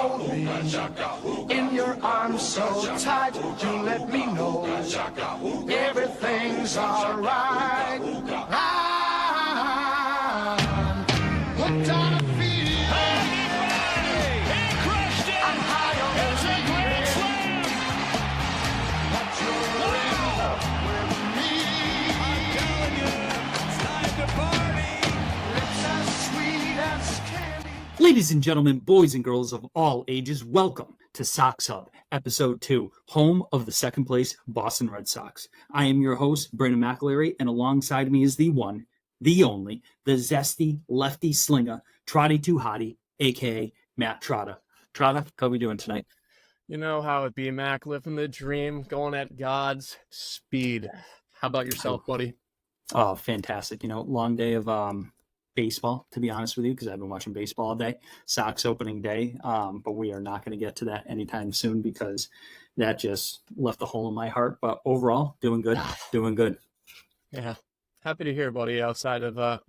hold me in your arms so tight. You let me know everything's alright. I'm hooked on a feeling. He crushed it. I'm high on It's a grand slam. that you're with me. I'm telling you, it's time to party. Lips as sweet as candy. Ladies and gentlemen, boys and girls of all ages, welcome to SoxHub, Episode 2, home of the second place Boston Red Sox. I am your host, Brandon McAlery, and alongside me is the one, the only, the zesty lefty slinger, Trotty Too Hottie, a.k.a. Matt Trotta. Trotta, how are we doing tonight? You know how it be, Mac, living the dream, going at God's speed. How about yourself, buddy? Oh, fantastic. You know, long day of baseball, to be honest with you, because I've been watching baseball all day. Sox opening day, but we are not going to get to that anytime soon because that just left a hole in my heart. But overall, doing good, doing good. Yeah. Happy to hear, buddy, outside of,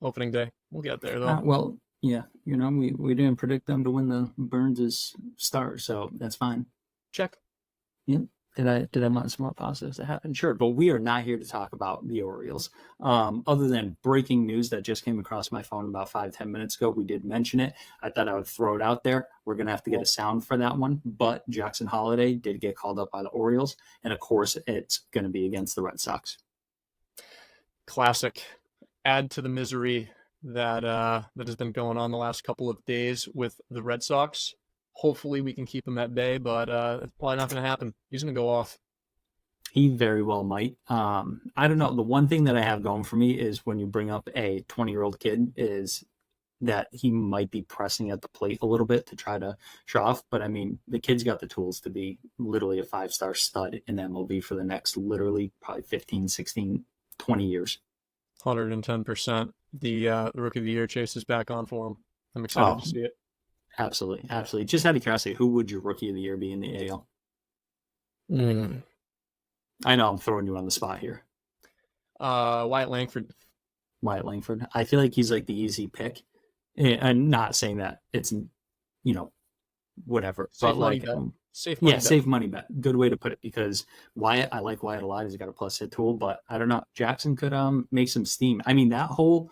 opening day. We'll get there, though. Well, yeah, you know, we didn't predict them to win the Burns' start, so that's fine. Check. Yeah. Did I want some more positives to happen? Sure, but we are not here to talk about the Orioles. Other than breaking news that just came across my phone about 5-10 minutes ago, we did mention it. I thought I would throw it out there. We're going to have to get a sound for that one, but Jackson Holliday did get called up by the Orioles, and of course, it's going to be against the Red Sox. Classic. Add to the misery that has been going on the last couple of days with the Red Sox. Hopefully we can keep him at bay, but it's probably not going to happen. He's going to go off. He very well might. I don't know. The one thing that I have going for me is when you bring up a 20-year-old kid is that he might be pressing at the plate a little bit to try to show off. But, I mean, the kid's got the tools to be literally a five-star stud in the MLB for the next literally probably 15, 16, 20 years. 110%. The Rookie of the Year chase is back on for him. I'm excited to see it. Absolutely. Absolutely. Just out of curiosity, who would your Rookie of the Year be in the AL? I know I'm throwing you on the spot here. Wyatt Langford. Wyatt Langford. I feel like he's like the easy pick. And I'm not saying that it's, whatever. Safe but money like, bet. Safe money bet. safe money bet. Good way to put it because Wyatt, I like Wyatt a lot. He's got a plus hit tool, but I don't know. Jackson could make some steam. I mean, that whole,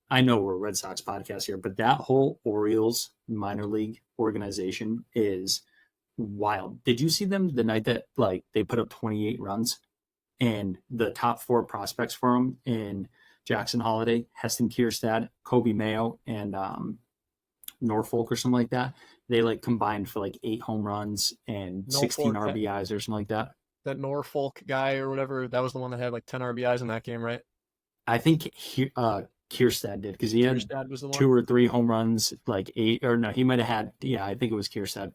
I know we're a Red Sox podcast here, but that whole Orioles minor league organization is wild. Did you see them the night that they put up 28 runs and the top four prospects for them in Jackson Holliday, Heston Kierstad, Kobe Mayo, and Norfolk or something like that? They combined for 8 home runs and 16 RBIs or something like that. That Norfolk guy or whatever, that was the one that had 10 RBIs in that game, right? I think Kierstad did because he had was the one? 2 or 3 home runs, 8 or no, he might have had. Yeah, I think it was Kierstad.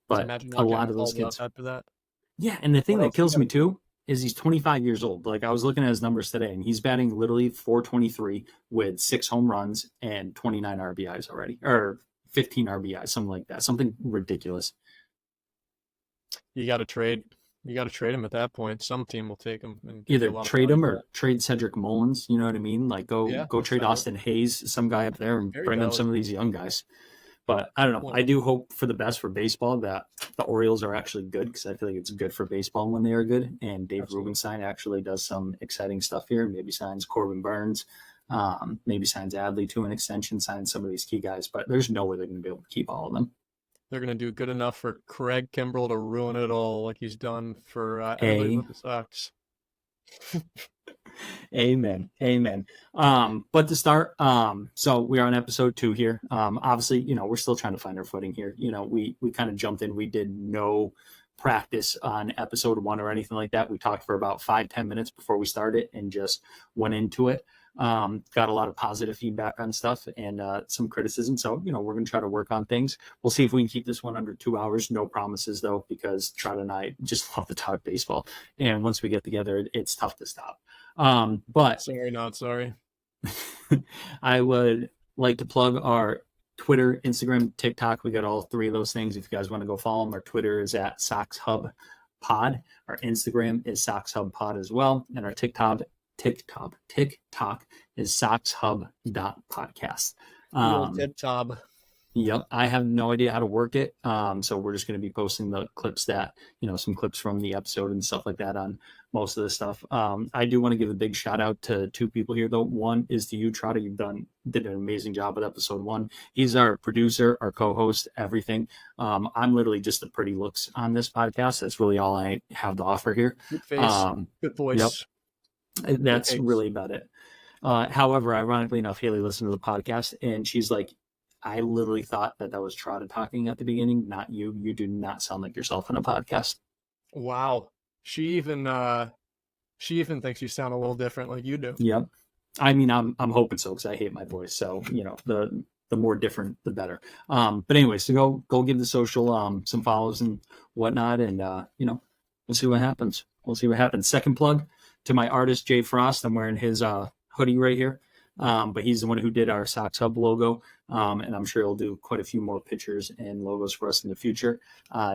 But a lot of those kids. After that. Yeah, and the thing that kills me too is he's 25 years old. I was looking at his numbers today, and he's batting literally .423 with 6 home runs and 29 RBIs already, or 15 RBIs, something like that, something ridiculous. You got to trade. You got to trade him at that point. Some team will take him. And either trade him or trade Cedric Mullins. You know what I mean? Go trade Austin Hayes, some guy up there, and bring in some of these young guys. But I don't know. I do hope for the best for baseball that the Orioles are actually good because I feel like it's good for baseball when they are good. And Dave Rubenstein actually does some exciting stuff here. Maybe signs Corbin Burns. Maybe signs Adley to an extension, signs some of these key guys. But there's no way they're going to be able to keep all of them. They're going to do good enough for Craig Kimbrell to ruin it all like he's done for everybody with the Sox. Amen. But to start, so we are on episode 2 here. Obviously, we're still trying to find our footing here. We kind of jumped in. We did no practice on episode 1 or anything like that. We talked for about 5-10 minutes before we started and just went into it. Got a lot of positive feedback on stuff and some criticism. So, we're going to try to work on things. We'll see if we can keep this one under 2 hours. No promises, though, because Trout and I just love to talk baseball. And once we get together, it's tough to stop. But sorry, not sorry. I would like to plug our Twitter, Instagram, TikTok. We got all 3 of those things. If you guys want to go follow them, our Twitter is at SoxHub Pod. Our Instagram is SoxHub Pod as well. And our TikTok is SoxHub.podcast. TikTok. Yep, I have no idea how to work it. So we're just going to be posting the clips that, some clips from the episode and stuff like that on most of the stuff. I do want to give a big shout out to two people here, though. One is to you, Trotter. Did an amazing job with episode 1. He's our producer, our co-host, everything. I'm literally just the pretty looks on this podcast. That's really all I have to offer here. Good face, good voice. Yep, that's really about it. However, ironically enough, Haley listened to the podcast and she's like, I literally thought that was Trotta talking at the beginning, not you. You do not sound like yourself in a podcast. Wow. She even thinks you sound a little different like you do. Yep. I mean, I'm hoping so because I hate my voice. So, the more different, the better. But anyways, so go give the social some follows and whatnot. And, we'll see what happens. Second plug to my artist, Jay Frost. I'm wearing his hoodie right here. But he's the one who did our SoxHub logo. And I'm sure he'll do quite a few more pictures and logos for us in the future.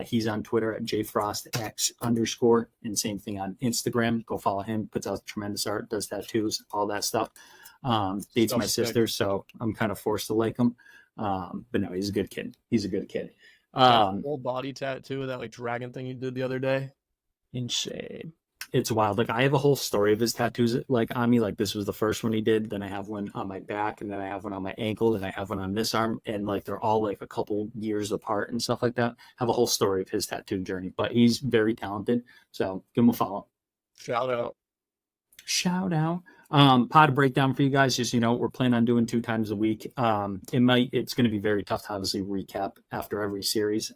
He's on Twitter at jfrostx_, and same thing on Instagram. Go follow him. Puts out tremendous art, does tattoos, all that stuff. Dates my sister, so I'm kind of forced to like him. But no, he's a good kid. Full body tattoo, that like dragon thing you did the other day. Insane. It's wild. Like, I have a whole story of his tattoos, like, on me. Like, this was the first one he did. Then I have one on my back, and then I have one on my ankle, and I have one on this arm. And, like, they're all, like, a couple years apart and stuff like that. I have a whole story of his tattoo journey. But he's very talented. So, give him a follow. Shout out. Pod breakdown for you guys. Just, we're planning on doing 2 times a week. It's going to be very tough to obviously recap after every series.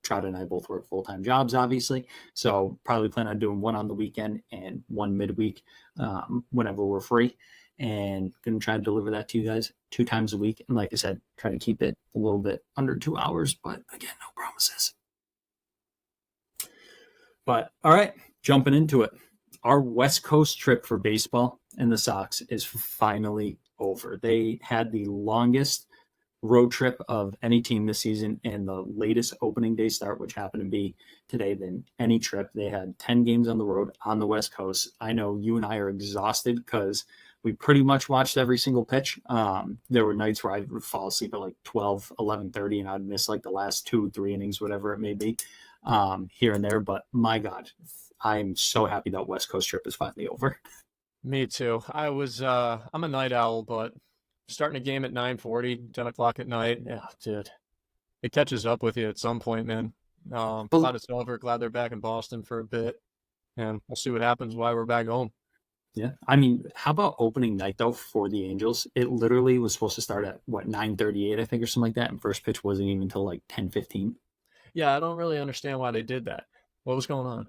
Trout and I both work full-time jobs, obviously. So probably plan on doing one on the weekend and one midweek whenever we're free. And going to try to deliver that to you guys 2 times a week. And like I said, try to keep it a little bit under 2 hours. But again, no promises. But all right, jumping into it. Our West Coast trip for baseball and the Sox is finally over. They had the longest road trip of any team this season and the latest opening day start, which happened to be today, than any trip. They had 10 games on the road on the West Coast. I know you and I are exhausted because we pretty much watched every single pitch. There were nights where I would fall asleep at like 12, 11:30, and I'd miss like the last 2-3 innings, whatever it may be, here and there. But my God, I'm so happy that West Coast trip is finally over. Me too. I'm a night owl, but starting a game at 9:40, 10 o'clock at night, yeah, dude, it catches up with you at some point, man. Glad it's over. Glad they're back in Boston for a bit, and we'll see what happens while we're back home. Yeah, I mean, how about opening night though for the Angels? It literally was supposed to start at 9:38, I think, or something like that, and first pitch wasn't even until like 10:15. Yeah, I don't really understand why they did that. What was going on?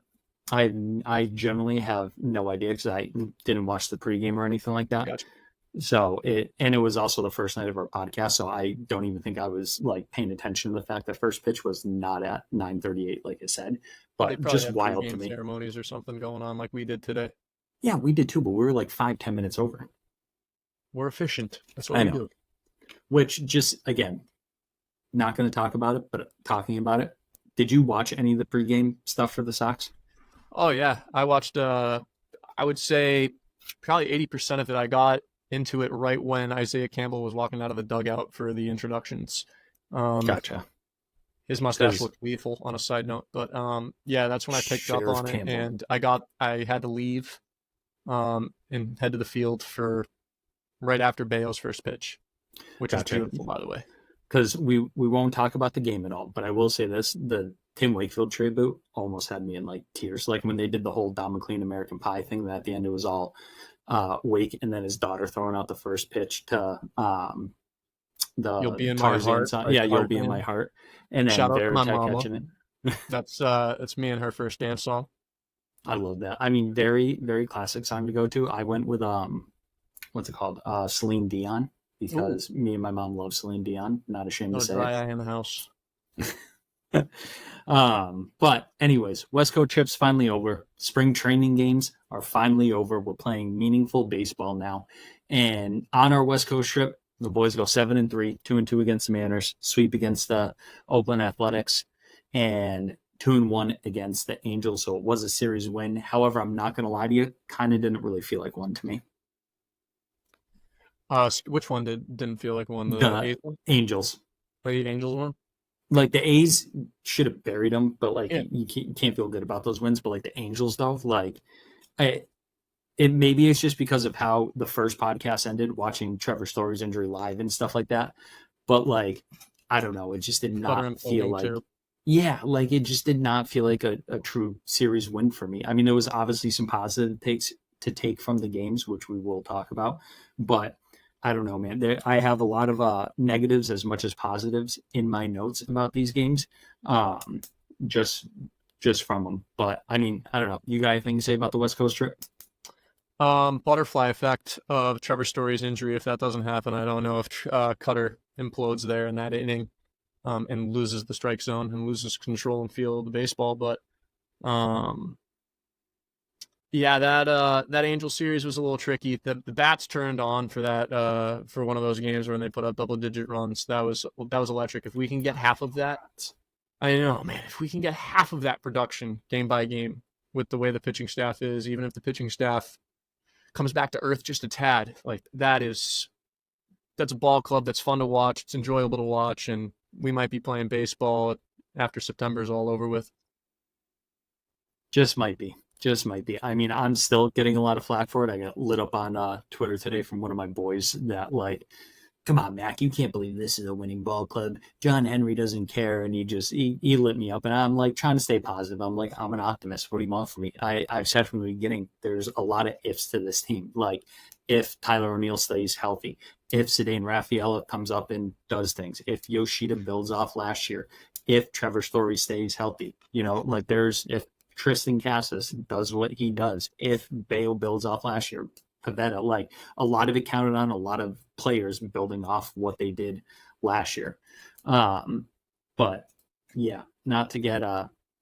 I generally have no idea because I didn't watch the pregame or anything like that. Gotcha. So it was also the first night of our podcast, so I don't even think I was like paying attention to the fact that first pitch was not at 9:38, like I said. But just wild to me. Ceremonies or something going on like we did today. Yeah, we did too, but we were like 5-10 minutes over. We're efficient. That's what we do. Which, just again, not going to talk about it, but talking about it. Did you watch any of the pregame stuff for the Sox? Oh yeah, I watched. I would say probably 80% of it. I got into it right when Isaiah Campbell was walking out of the dugout for the introductions. Gotcha. His mustache looked lethal, on a side note, but yeah, that's when I picked up on it, and I had to leave, and head to the field for right after Bayo's first pitch, which was beautiful, by the way. Because we won't talk about the game at all, but I will say this: the Tim Wakefield tribute almost had me in like tears. Like when they did the whole Don McLean American Pie thing, that at the end it was all Wake, and then his daughter throwing out the first pitch to the "You'll Be in Tarzan My Heart." song. Yeah, "You'll Be in My Heart," and then shout out to my mama. Catching it. That's me and her first dance song. I love that. I mean, very, very classic song to go to. I went with what's it called? Celine Dion, because me and my mom love Celine Dion. Not ashamed to say dry it. eye in the house. But anyways, West Coast trip's finally over. Spring training games are finally over. We're playing meaningful baseball now. And on our West Coast trip, the boys go 7-3, 2-2 against the Mariners, sweep against the Oakland Athletics, and 2-1 against the Angels. So it was a series win. However, I'm not going to lie to you, kind of didn't really feel like one to me. Which one didn't feel like one? The eighth one? Angels. Like the Angels one? Like the A's should have buried them, but like Yeah. you can't feel good about those wins. But like the Angels, though, like maybe it's just because of how the first podcast ended, watching Trevor Story's injury live and stuff like that. But like, I don't know, it just did not feel like, yeah, like it just did not feel like a true series win for me. I mean, there was obviously some positive takes to take from the games, which we will talk about, but I don't know, man. I have a lot of negatives as much as positives in my notes about these games, just from them. But I mean, I don't know. You got anything to say about the West Coast trip? Butterfly effect of Trevor Story's injury. If that doesn't happen, I don't know if Cutter implodes there in that inning, and loses the strike zone and loses control and feel of the baseball. But yeah, that Angel series was a little tricky. The bats turned on for that for one of those games when they put up double-digit runs. That was electric. If we can get half of that, I know, man. If we can get half of that production game by game with the way the pitching staff is, even if the pitching staff comes back to earth just a tad, like that's a ball club that's fun to watch. It's enjoyable to watch, and we might be playing baseball after September is all over with. Just might be. I mean, I'm still getting a lot of flack for it. I got lit up on Twitter today from one of my boys that like, come on, Mac, you can't believe this is a winning ball club. John Henry doesn't care, and he lit me up, and I'm like trying to stay positive. I'm like, I'm an optimist. What do you want from me? I've said from the beginning, there's a lot of ifs to this team. Like, if Tyler O'Neill stays healthy, if Cedane Rafaela comes up and does things, if Yoshida builds off last year, if Trevor Story stays healthy, like if Tristan Casas does what he does, if Bale builds off last year, Pavetta, like a lot of it counted on a lot of players building off what they did last year. But yeah, not to get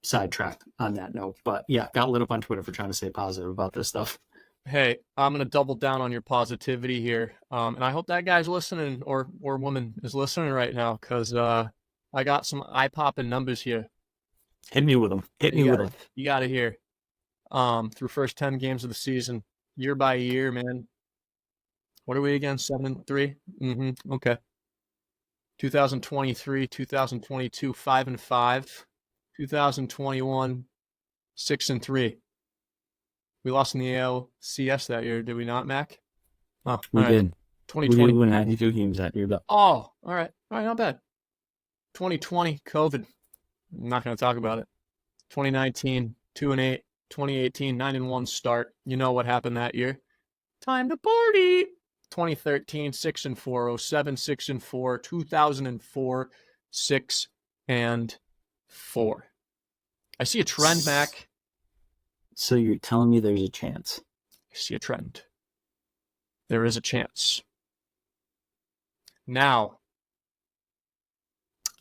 sidetracked on that note, but yeah, got lit up on Twitter for trying to stay positive about this stuff. Hey, I'm going to double down on your positivity here. And I hope that guy's listening or woman is listening right now, because I got some eye-popping numbers here. Hit me with them. You got to hear. Through first 10 games of the season, year by year, man. What are we again? 7-3? Okay. 2023, 2022, 5-5. 2021, 6-3. We lost in the ALCS that year, did we not, Mac? Oh, we did. 2020. We did win 92 games that year, though. Oh, all right, not bad. 2020, COVID. I'm not going to talk about it. 2019, 2-8. 2018, 9-1 start. You know what happened that year. Time to party. 2013, 6-4. 07, 6-4. 2004, 6-4. I see a trend, Mac. So you're telling me there's a chance? I see a trend. There is a chance. Now,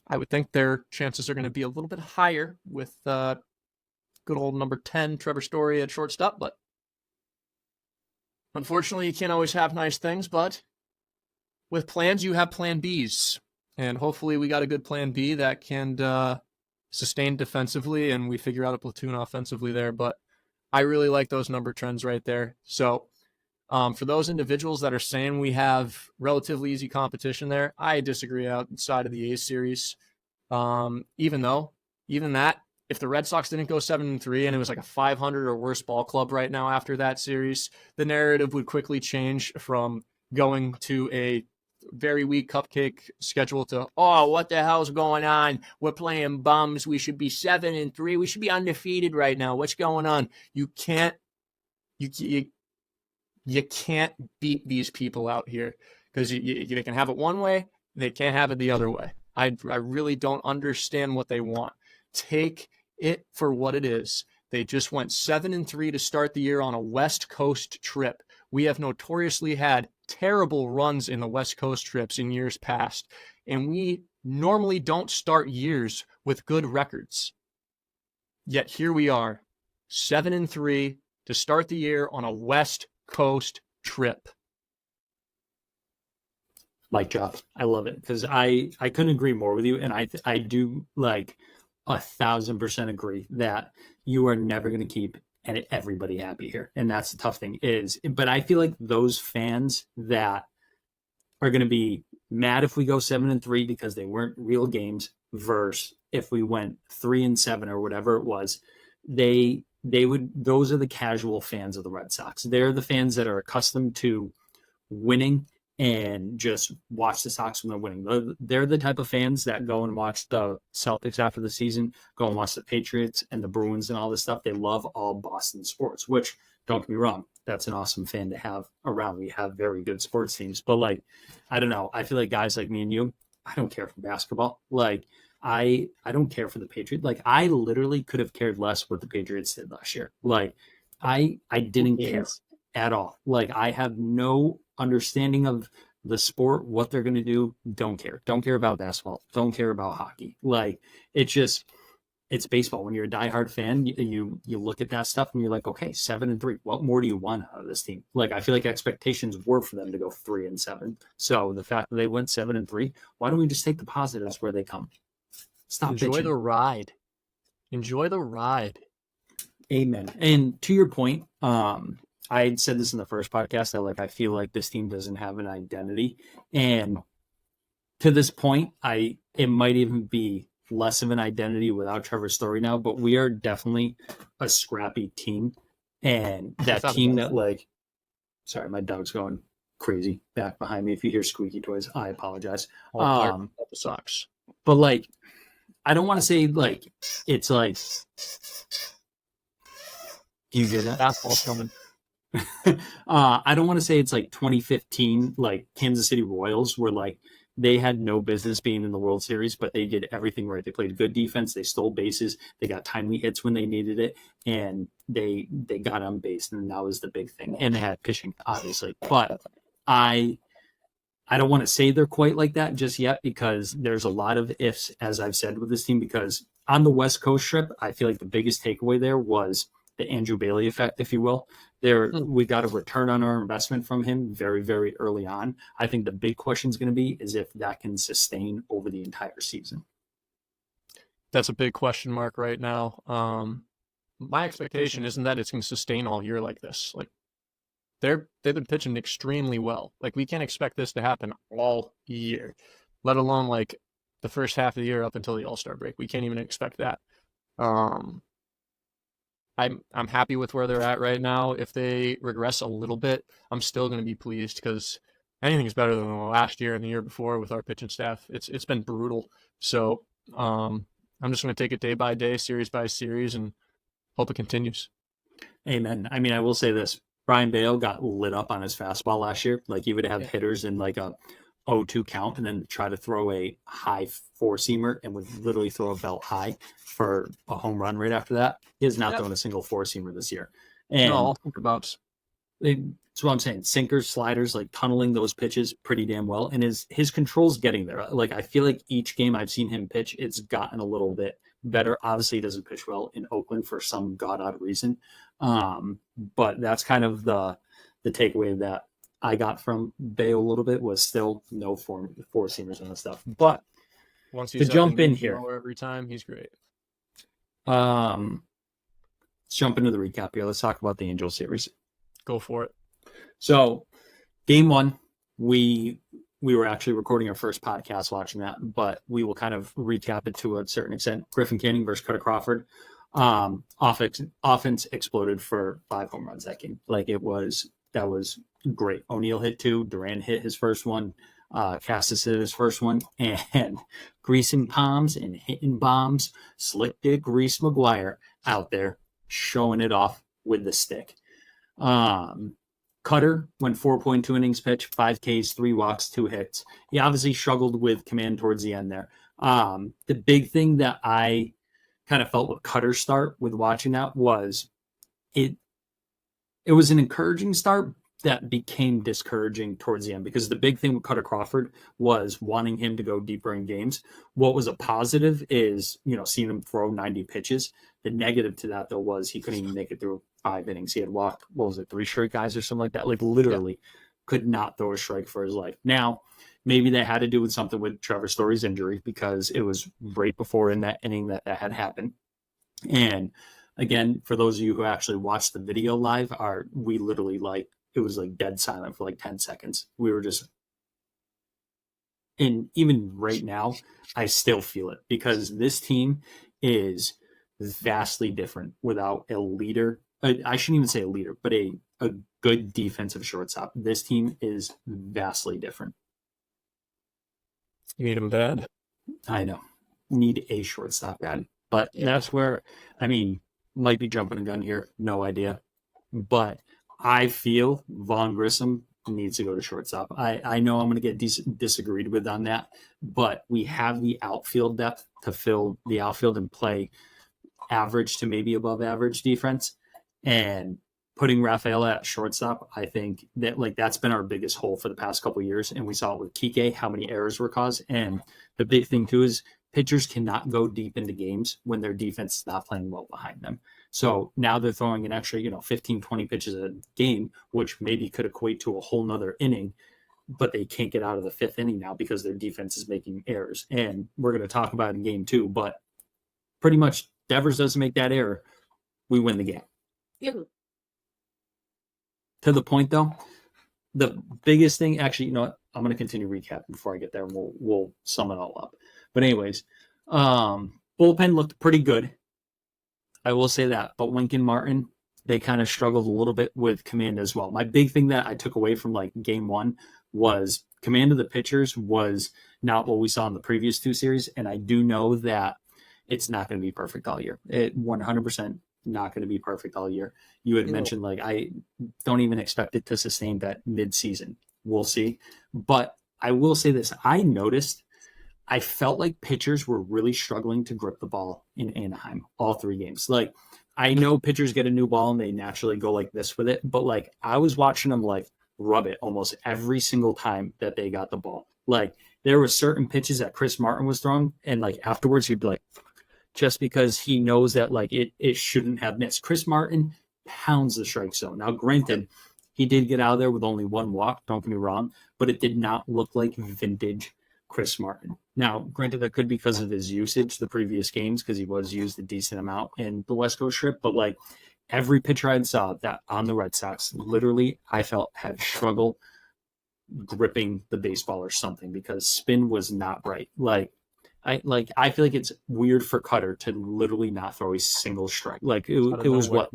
I would think their chances are going to be a little bit higher with good old number 10, Trevor Story at shortstop, but unfortunately, you can't always have nice things, but with plans, you have plan Bs, and hopefully we got a good plan B that can sustain defensively, and we figure out a platoon offensively there, but I really like those number trends right there. So for those individuals that are saying we have relatively easy competition there, I disagree outside of the A's series. Even that, if the Red Sox didn't go 7-3 and it was like a 500 or worse ball club right now after that series, the narrative would quickly change from going to a very weak cupcake schedule to, oh, what the hell's going on? We're playing bums. We should be 7-3. We should be undefeated right now. What's going on? You can't beat these people out here, because they can have it one way, they can't have it the other way. I really don't understand what they want. Take it for what it is. They just went 7-3 to start the year on a West Coast trip. We have notoriously had terrible runs in the West Coast trips in years past, and we normally don't start years with good records. Yet here we are, 7-3 to start the year on a West Coast trip. Mic drop. I love it, because I couldn't agree more with you, and I do like 1,000% agree that you are never going to keep everybody happy here, and that's the tough thing but I feel like those fans that are going to be mad if we go 7-3 because they weren't real games versus if we went 3-7 or whatever it was. Those are the casual fans of the Red Sox. They're the fans that are accustomed to winning and just watch the Sox when they're winning. They're the type of fans that go and watch the Celtics after the season, go and watch the Patriots and the Bruins and all this stuff. They love all Boston sports, which, don't get me wrong, that's an awesome fan to have around. We have very good sports teams. But, like, I don't know. I feel like guys like me and you, I don't care for basketball. Like, I don't care for the Patriots. Like, I literally could have cared less what the Patriots did last year. Like, I didn't care at all. Like, I have no understanding of the sport, what they're going to do. Don't care about basketball. Don't care about hockey. Like, it's baseball. When you're a diehard fan, you look at that stuff and you're like, okay, 7-3. What more do you want out of this team? Like, I feel like expectations were for them to go 3-7. So the fact that they went 7-3, why don't we just take the positives where they come? Stop Enjoy bitching. the ride. Enjoy the ride. Amen. And to your point, I had said this in the first podcast that, like, I feel like this team doesn't have an identity. And to this point, it might even be less of an identity without Trevor Story now, but we are definitely a scrappy team. And that team that, like, sorry, my dog's going crazy back behind me. If you hear squeaky toys, I apologize. The Sox. But, like, I don't want to say, like, it's like, do you get that? Fastball's coming. I don't want to say it's like 2015, like Kansas City Royals, where, like, they had no business being in the World Series, but they did everything right. They played good defense. They stole bases. They got timely hits when they needed it, and they got on base, and that was the big thing. And they had pitching, obviously. But I don't want to say they're quite like that just yet, because there's a lot of ifs, as I've said, with this team, because on the West Coast trip, I feel like the biggest takeaway there was the Andrew Bailey effect, if you will. We got a return on our investment from him very, very early on. I think the big question is going to be is if that can sustain over the entire season. That's a big question mark right now. My expectation isn't that it's going to sustain all year like this. Like, they've been pitching extremely well. Like, we can't expect this to happen all year, let alone, like, the first half of the year up until the All-Star break. We can't even expect that. I'm happy with where they're at right now. If they regress a little bit, I'm still going to be pleased, because anything is better than the last year and the year before with our pitching staff. It's been brutal. So I'm just going to take it day by day, series by series, and hope it continues. Amen. I mean, I will say this. Brian Bale got lit up on his fastball last year. Like, he would have hitters in like a 0-2 count and then try to throw a high four-seamer and would literally throw a belt high for a home run right after that. He has not thrown a single four-seamer this year. And no, I'll think about that's what I'm saying. Sinkers, sliders, like tunneling those pitches pretty damn well. And his control's getting there. Like, I feel like each game I've seen him pitch, it's gotten a little bit better. Obviously, he doesn't pitch well in Oakland for some god-odd reason. But that's kind of the takeaway that I got from Bale a little bit, was still no four-seamers and stuff. But once he's to jump in here every time, he's great. Let's jump into the recap here. Let's talk about the Angels series. Go for it. So, game one, we were actually recording our first podcast watching that, but we will kind of recap it to a certain extent. Griffin Canning versus Cutter Crawford. Offense exploded for 5 home runs that game. Like, that was great. O'Neill hit 2. Duran hit his first one. Cassis hit his first one. And greasing palms and hitting bombs. Slick Dick Reese McGuire out there showing it off with the stick. Cutter went 4.2 innings pitched, 5 Ks, 3 walks, 2 hits. He obviously struggled with command towards the end there. The big thing that I kind of felt with Cutter's start with watching that was it was an encouraging start that became discouraging towards the end, because the big thing with Cutter Crawford was wanting him to go deeper in games. What was a positive is, seeing him throw 90 pitches. The negative to that, though, was he couldn't even make it through 5 innings. He had walked, 3 straight guys or something like that? Like, literally could not throw a strike for his life. Now, maybe that had to do with something with Trevor Story's injury, because it was right before in that inning that had happened. And again, for those of you who actually watched the video live, we literally, like, it was like dead silent for like 10 seconds. We were just And even right now, I still feel it because this team is vastly different without a leader. I shouldn't even say a leader, but a good defensive shortstop. This team is vastly different. You need him bad. I know. Need a shortstop bad. But that's where, I mean, might be jumping a gun here. No idea. But I feel Vaughn Grissom needs to go to shortstop. I know I'm going to get disagreed with on that, but we have the outfield depth to fill the outfield and play average to maybe above average defense. And putting Rafael at shortstop, I think that that's been our biggest hole for the past couple of years. And we saw it with Kike, how many errors were caused. And the big thing too is pitchers cannot go deep into games when their defense is not playing well behind them. So now they're throwing an extra, 15, 20 pitches a game, which maybe could equate to a whole nother inning, but they can't get out of the fifth inning now because their defense is making errors. And we're going to talk about it in game 2, but pretty much Devers doesn't make that error, we win the game. Yeah. To the point, though, the biggest thing, actually, you know what? I'm going to continue recapping before I get there, and we'll sum it all up. But anyways, bullpen looked pretty good. I will say that. But Lincoln Martin, they kind of struggled a little bit with command as well. My big thing that I took away from game 1 was command of the pitchers was not what we saw in the previous 2 series. And I do know that it's not going to be perfect all year. It 100% not going to be perfect all year. You had mentioned I don't even expect it to sustain that mid-season. We'll see. But I will say this. I felt like pitchers were really struggling to grip the ball in Anaheim all 3 games. I know pitchers get a new ball and they naturally go like this with it, but I was watching them rub it almost every single time that they got the ball. There were certain pitches that Chris Martin was throwing, and afterwards he'd be like, just because he knows that it shouldn't have missed. Chris Martin pounds the strike zone. Now, granted, he did get out of there with only 1 walk, don't get me wrong, but it did not look like vintage Chris Martin. Now, granted, that could be because of his usage the previous games, because he was used a decent amount in the West Coast trip, but every pitcher I saw that on the Red Sox, literally, I felt had struggled gripping the baseball or something because spin was not right. I feel like it's weird for Cutter to literally not throw a single strike. It was what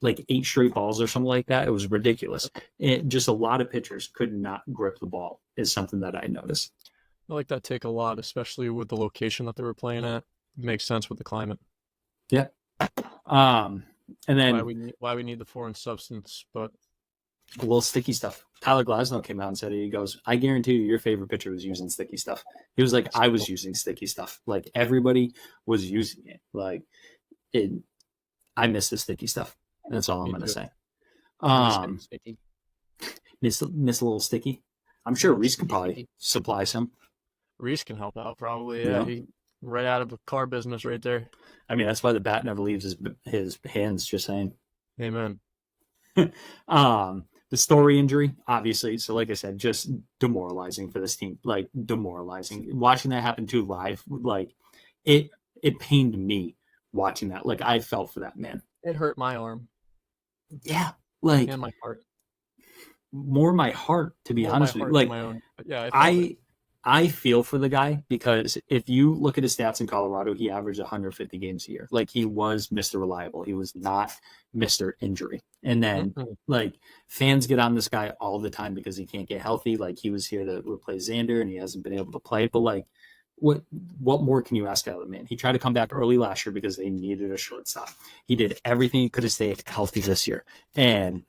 8 straight balls or something like that. It was ridiculous. Just a lot of pitchers could not grip the ball is something that I noticed. I like that take a lot, especially with the location that they were playing at. It makes sense with the climate. Yeah. And then why we need the foreign substance, but a little sticky stuff. Tyler Glasnow came out and said, he goes, I guarantee you your favorite pitcher was using sticky stuff. He was like, I was using sticky stuff. Everybody was using it. I miss the sticky stuff. That's all I'm going to say. Miss a little sticky. I'm sure Reese could probably supply some. Reese can help out probably. Yeah. He right out of the car business right there. I mean, that's why the bat never leaves his hands, just saying. Amen. The Story injury, obviously. So, like I said, just demoralizing for this team. Demoralizing. Watching that happen too live, it pained me watching that. I felt for that man. It hurt my arm. Yeah, and my heart. More my heart, to be honest with you. My own. Yeah, I feel for the guy because if you look at his stats in Colorado, he averaged 150 games a year. He was Mr. Reliable. He was not Mr. Injury. And then fans get on this guy all the time because he can't get healthy. He was here to replace Xander and he hasn't been able to play. But what more can you ask out of the man? He tried to come back early last year because they needed a shortstop. He did everything he could to stay healthy this year. And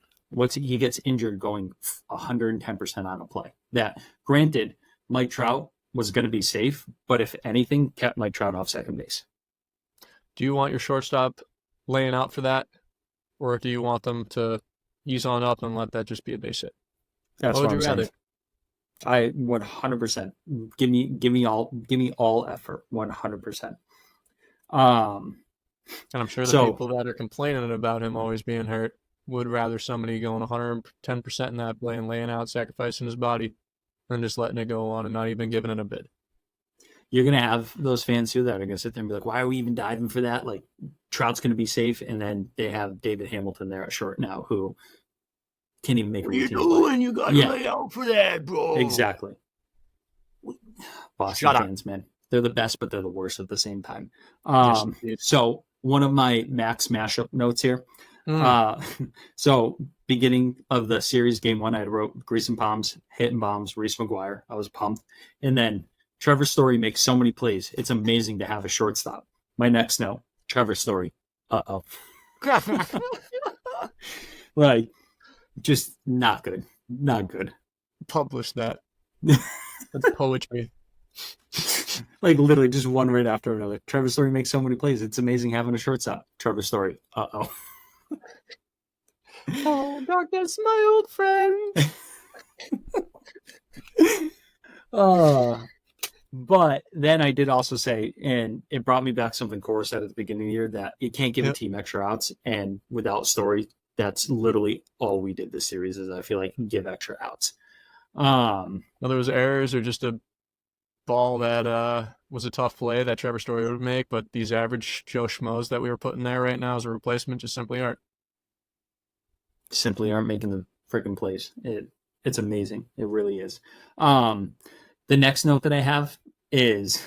he gets injured going 110% on a play. That, granted, Mike Trout was going to be safe, but if anything, kept Mike Trout off second base. Do you want your shortstop laying out for that? Or do you want them to ease on up and let that just be a base hit? That's what I'm saying. I 100%. Give me all effort, 100%. And I'm sure the people that are complaining about him always being hurt would rather somebody going 110% in that play and laying out, sacrificing his body, than just letting it go on and not even giving it a bid. You're going to have those fans too that are going to sit there and be like, why are we even diving for that? Trout's going to be safe. And then they have David Hamilton there at short now who can't even make a routine play. You got to lay out for that, bro. Exactly. Boston Shut up. fans, man. They're the best, but they're the worst at the same time. Yes, indeed. So one of my Max mashup notes here. Mm. So beginning of the series, game 1, I wrote Grease and Palms, hitting bombs, Reese McGuire. I was pumped. And then Trevor Story makes so many plays. It's amazing to have a shortstop. My next note, Trevor Story. Uh-oh. Like, just not good. Not good. Publish that. That's poetry. Like, literally just one right after another. Trevor Story makes so many plays. It's amazing having a shortstop. Trevor Story. Uh-oh. Oh, darkness, my old friend. But then I did also say, and it brought me back something Cora said at the beginning of the year, that you can't give a team extra outs. And without Story, that's literally all we did this series is I feel like give extra outs. Whether it was errors or just a ball that was a tough play that Trevor Story would make, but these average Joe Schmoes that we were putting there right now as a replacement just simply aren't. Simply aren't making the freaking plays. It's amazing. It really is. The next note that I have is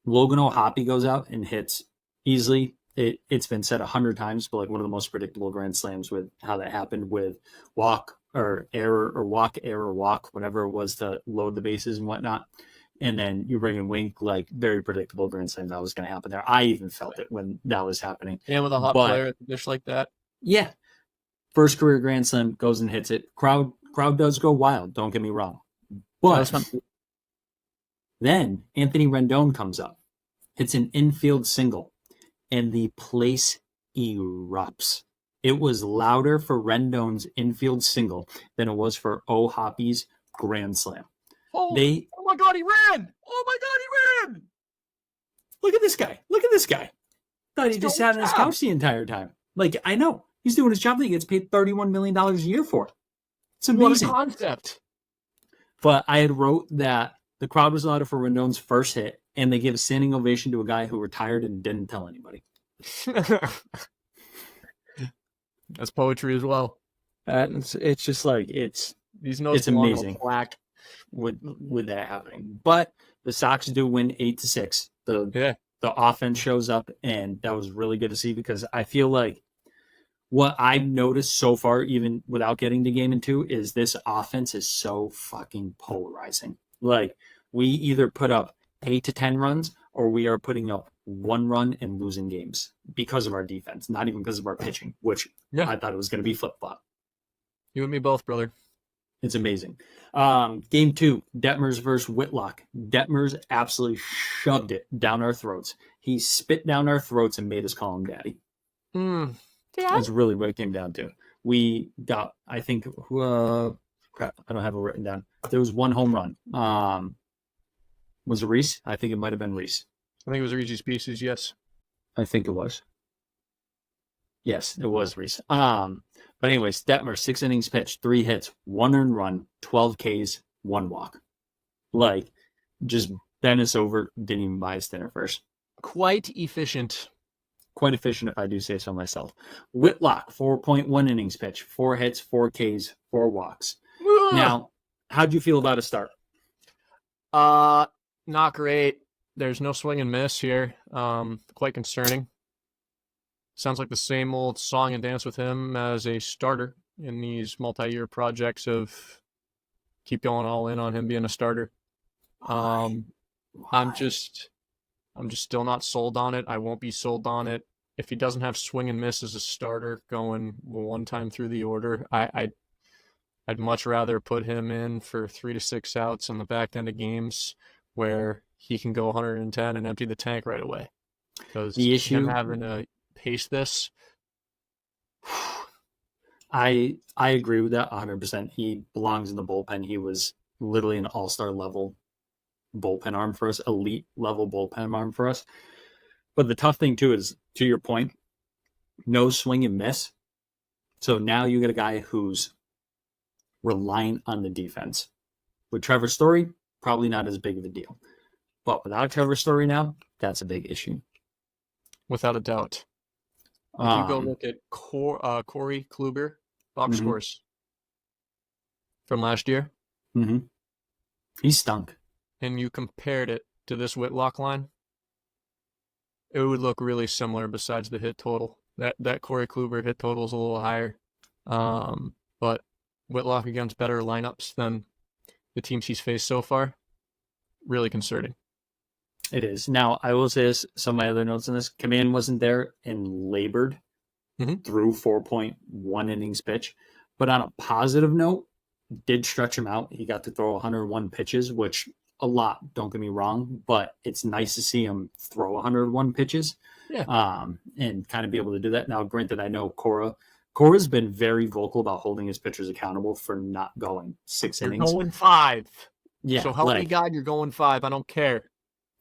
Logan O'Hoppe goes out and hits easily. It's been said 100 times, but like one of the most predictable grand slams with how that happened with walk or error or walk, error, walk, whatever it was to load the bases and whatnot. And then you bring in Wink, like very predictable grand slam that was going to happen there. I even felt it when that was happening. And with a hot player at the dish like that. Yeah. First career grand slam, goes and hits it. Crowd does go wild, don't get me wrong. But then Anthony Rendon comes up, hits an infield single, and the place erupts. It was louder for Rendon's infield single than it was for O'Hoppe's grand slam. Oh my God, he ran! Oh my God, he ran! Look at this guy. Look at this guy. Thought he just sat on his couch the entire time. Like, I know. He's doing his job that he gets paid $31 million a year for. It's amazing. What a concept. But I had wrote that the crowd was louder for Rendon's first hit, and they gave a standing ovation to a guy who retired and didn't tell anybody. That's poetry as well. It's just like it's amazing. Black with that happening. But the Sox do win 8-6. The offense shows up, and that was really good to see because I feel like what I've noticed so far, even without getting to game 2, is this offense is so fucking polarizing. Like, we either put up 8 to 10 runs or we are putting up 1 run and losing games because of our defense, not even because of our pitching, which I thought it was going to be flip-flop. You and me both, brother. It's amazing. Game 2, Detmers versus Whitlock. Detmers absolutely shoved it down our throats. He spit down our throats and made us call him daddy. That's really what it came down to. We got, I think, crap, I don't have it written down. There was 1 home run. Was it Reese? I think it might have been Reese. I think it was Reese's Pieces, yes. I think it was. Yes, it was Reese. But anyways, Detmer, 6 innings pitched, 3 hits, 1 earned run, 12 Ks, 1 walk. Like, just bent us over, didn't even buy us dinner first. Quite efficient. Quite efficient, if I do say so myself. Whitlock, 4.1 innings pitched, 4 hits, 4 Ks, 4 walks. Now, how'd you feel about a start? Not great. There's no swing and miss here. Quite concerning. Sounds like the same old song and dance with him as a starter in these multi-year projects of keep going all in on him being a starter. I'm just still not sold on it. I won't be sold on it. If he doesn't have swing and miss as a starter going 1 time through the order, I'd much rather put him in for 3 to 6 outs on the back end of games where he can go 110 and empty the tank right away. Because the issue him having to pace this, I agree with that 100%. He belongs in the bullpen. He was literally an all-star level bullpen arm for us, elite level bullpen arm for us. But the tough thing too is, to your point, no swing and miss. So now you get a guy who's relying on the defense. With Trevor Story, probably not as big of a deal. But without Trevor Story now, that's a big issue. Without a doubt. If you go look at Corey Kluber box scores from last year, He stunk. and you compared it to this Whitlock line, it would look really similar besides the hit total. That Corey Kluber hit total is a little higher. But Whitlock against better lineups than the teams he's faced so far, really concerning. It is. Now, I will say this, some of my other notes on this. Command wasn't there and labored through 4.1 innings pitch. But on a positive note, did stretch him out. He got to throw 101 pitches, which a lot, don't get me wrong, but it's nice to see him throw 101 pitches and kind of be able to do that. Now, granted, I know Cora's been very vocal about holding his pitchers accountable for not going 6 innings. You're going 5. Yeah. So help me God, you're going 5. I don't care.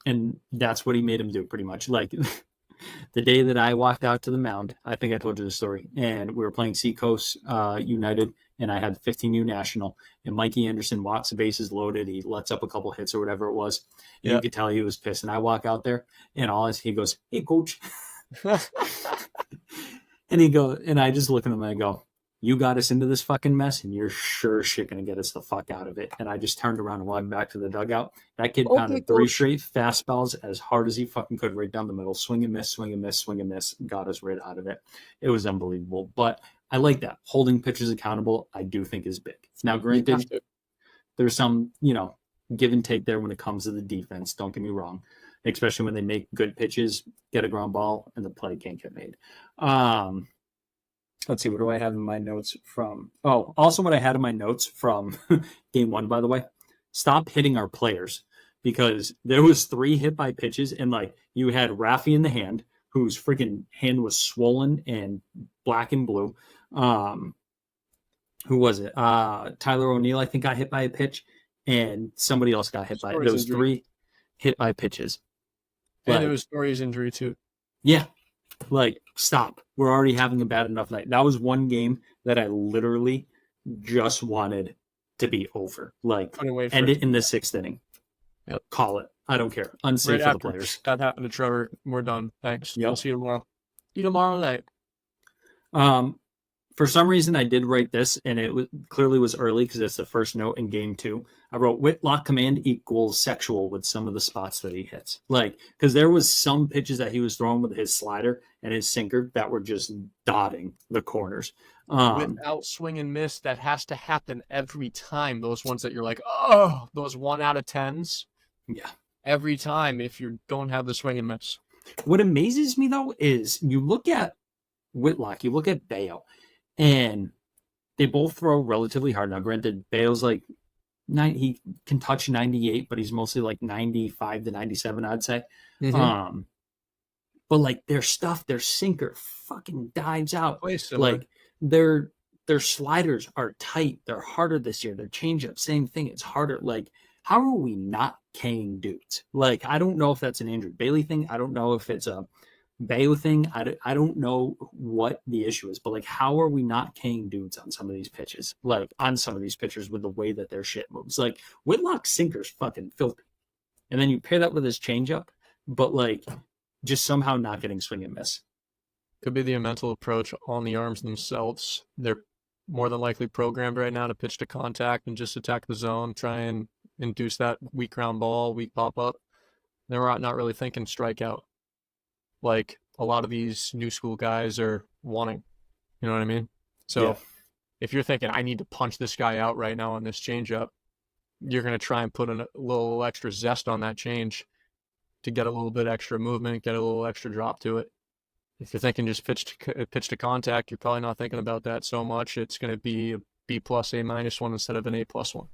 And that's what he made him do, pretty much. Like the day that I walked out to the mound, I think I told you the story, and we were playing Seacoast United, and I had 15U National, and Mikey Anderson walks the bases loaded. He lets up a couple hits or whatever it was. And you could tell he was pissed. And I walk out there, and he goes, "Hey, coach." And I just look at him and I go, "You got us into this fucking mess, and you're sure shit going to get us the fuck out of it." And I just turned around and walked back to the dugout. That kid pounded 3 straight fastballs as hard as he fucking could right down the middle. Swing and miss, swing and miss, swing and miss. Got us right out of it. It was unbelievable. But I like that. Holding pitchers accountable, I do think is big. Now, granted, there's some, give and take there when it comes to the defense. Don't get me wrong. Especially when they make good pitches, get a ground ball, and the play can't get made. Let's see, what do I have in my notes from? Oh, also what I had in my notes from game 1, by the way, stop hitting our players, because there was 3 hit by pitches, and you had Raffy in the hand, whose freaking hand was swollen and black and blue. Who was it? Tyler O'Neill, I think, got hit by a pitch, and somebody else got hit by it. There was 3 hit by pitches. And it was Story's injury too. Yeah. Stop. We're already having a bad enough night. That was one game that I literally just wanted to be over. End it in the 6th inning. Yep. Call it. I don't care. Unsafe for the players. That happened to Trevor. We're done. Thanks. Yep. I'll see you tomorrow. See you tomorrow night. For some reason, I did write this, and it clearly was early because it's the first note in game 2. I wrote Whitlock command equals sexual with some of the spots that he hits. Because there was some pitches that he was throwing with his slider and his sinker that were just dotting the corners. Without swing and miss, that has to happen every time. Those ones that you're like, oh, those 1 out of 10s. Yeah. Every time if you don't have the swing and miss. What amazes me, though, is you look at Whitlock, you look at Bayo, and they both throw relatively hard. Now, granted, Bale's he can touch 98, but he's mostly 95 to 97, I'd say. Mm-hmm. But their sinker fucking dives out. Their sliders are tight. They're harder this year. Their changeup, same thing. It's harder. How are we not K-ing dudes? I don't know if that's an Andrew Bailey thing. I don't know if it's a Bayo thing. I don't know what the issue is, but how are we not K-ing dudes on some of these pitches? On some of these pitchers with the way that their shit moves. Whitlock's sinker's fucking filthy. And then you pair that with his changeup, but just somehow not getting swing and miss. Could be the mental approach on the arms themselves. They're more than likely programmed right now to pitch to contact and just attack the zone, try and induce that weak ground ball, weak pop-up. They're not really thinking strikeout like a lot of these new school guys are wanting. You know what I mean? So if you're thinking, I need to punch this guy out right now on this changeup, you're going to try and put a little extra zest on that change to get a little bit extra movement, get a little extra drop to it. If you're thinking just pitch to contact, you're probably not thinking about that so much. It's going to be a B+, A- one instead of an A+ one.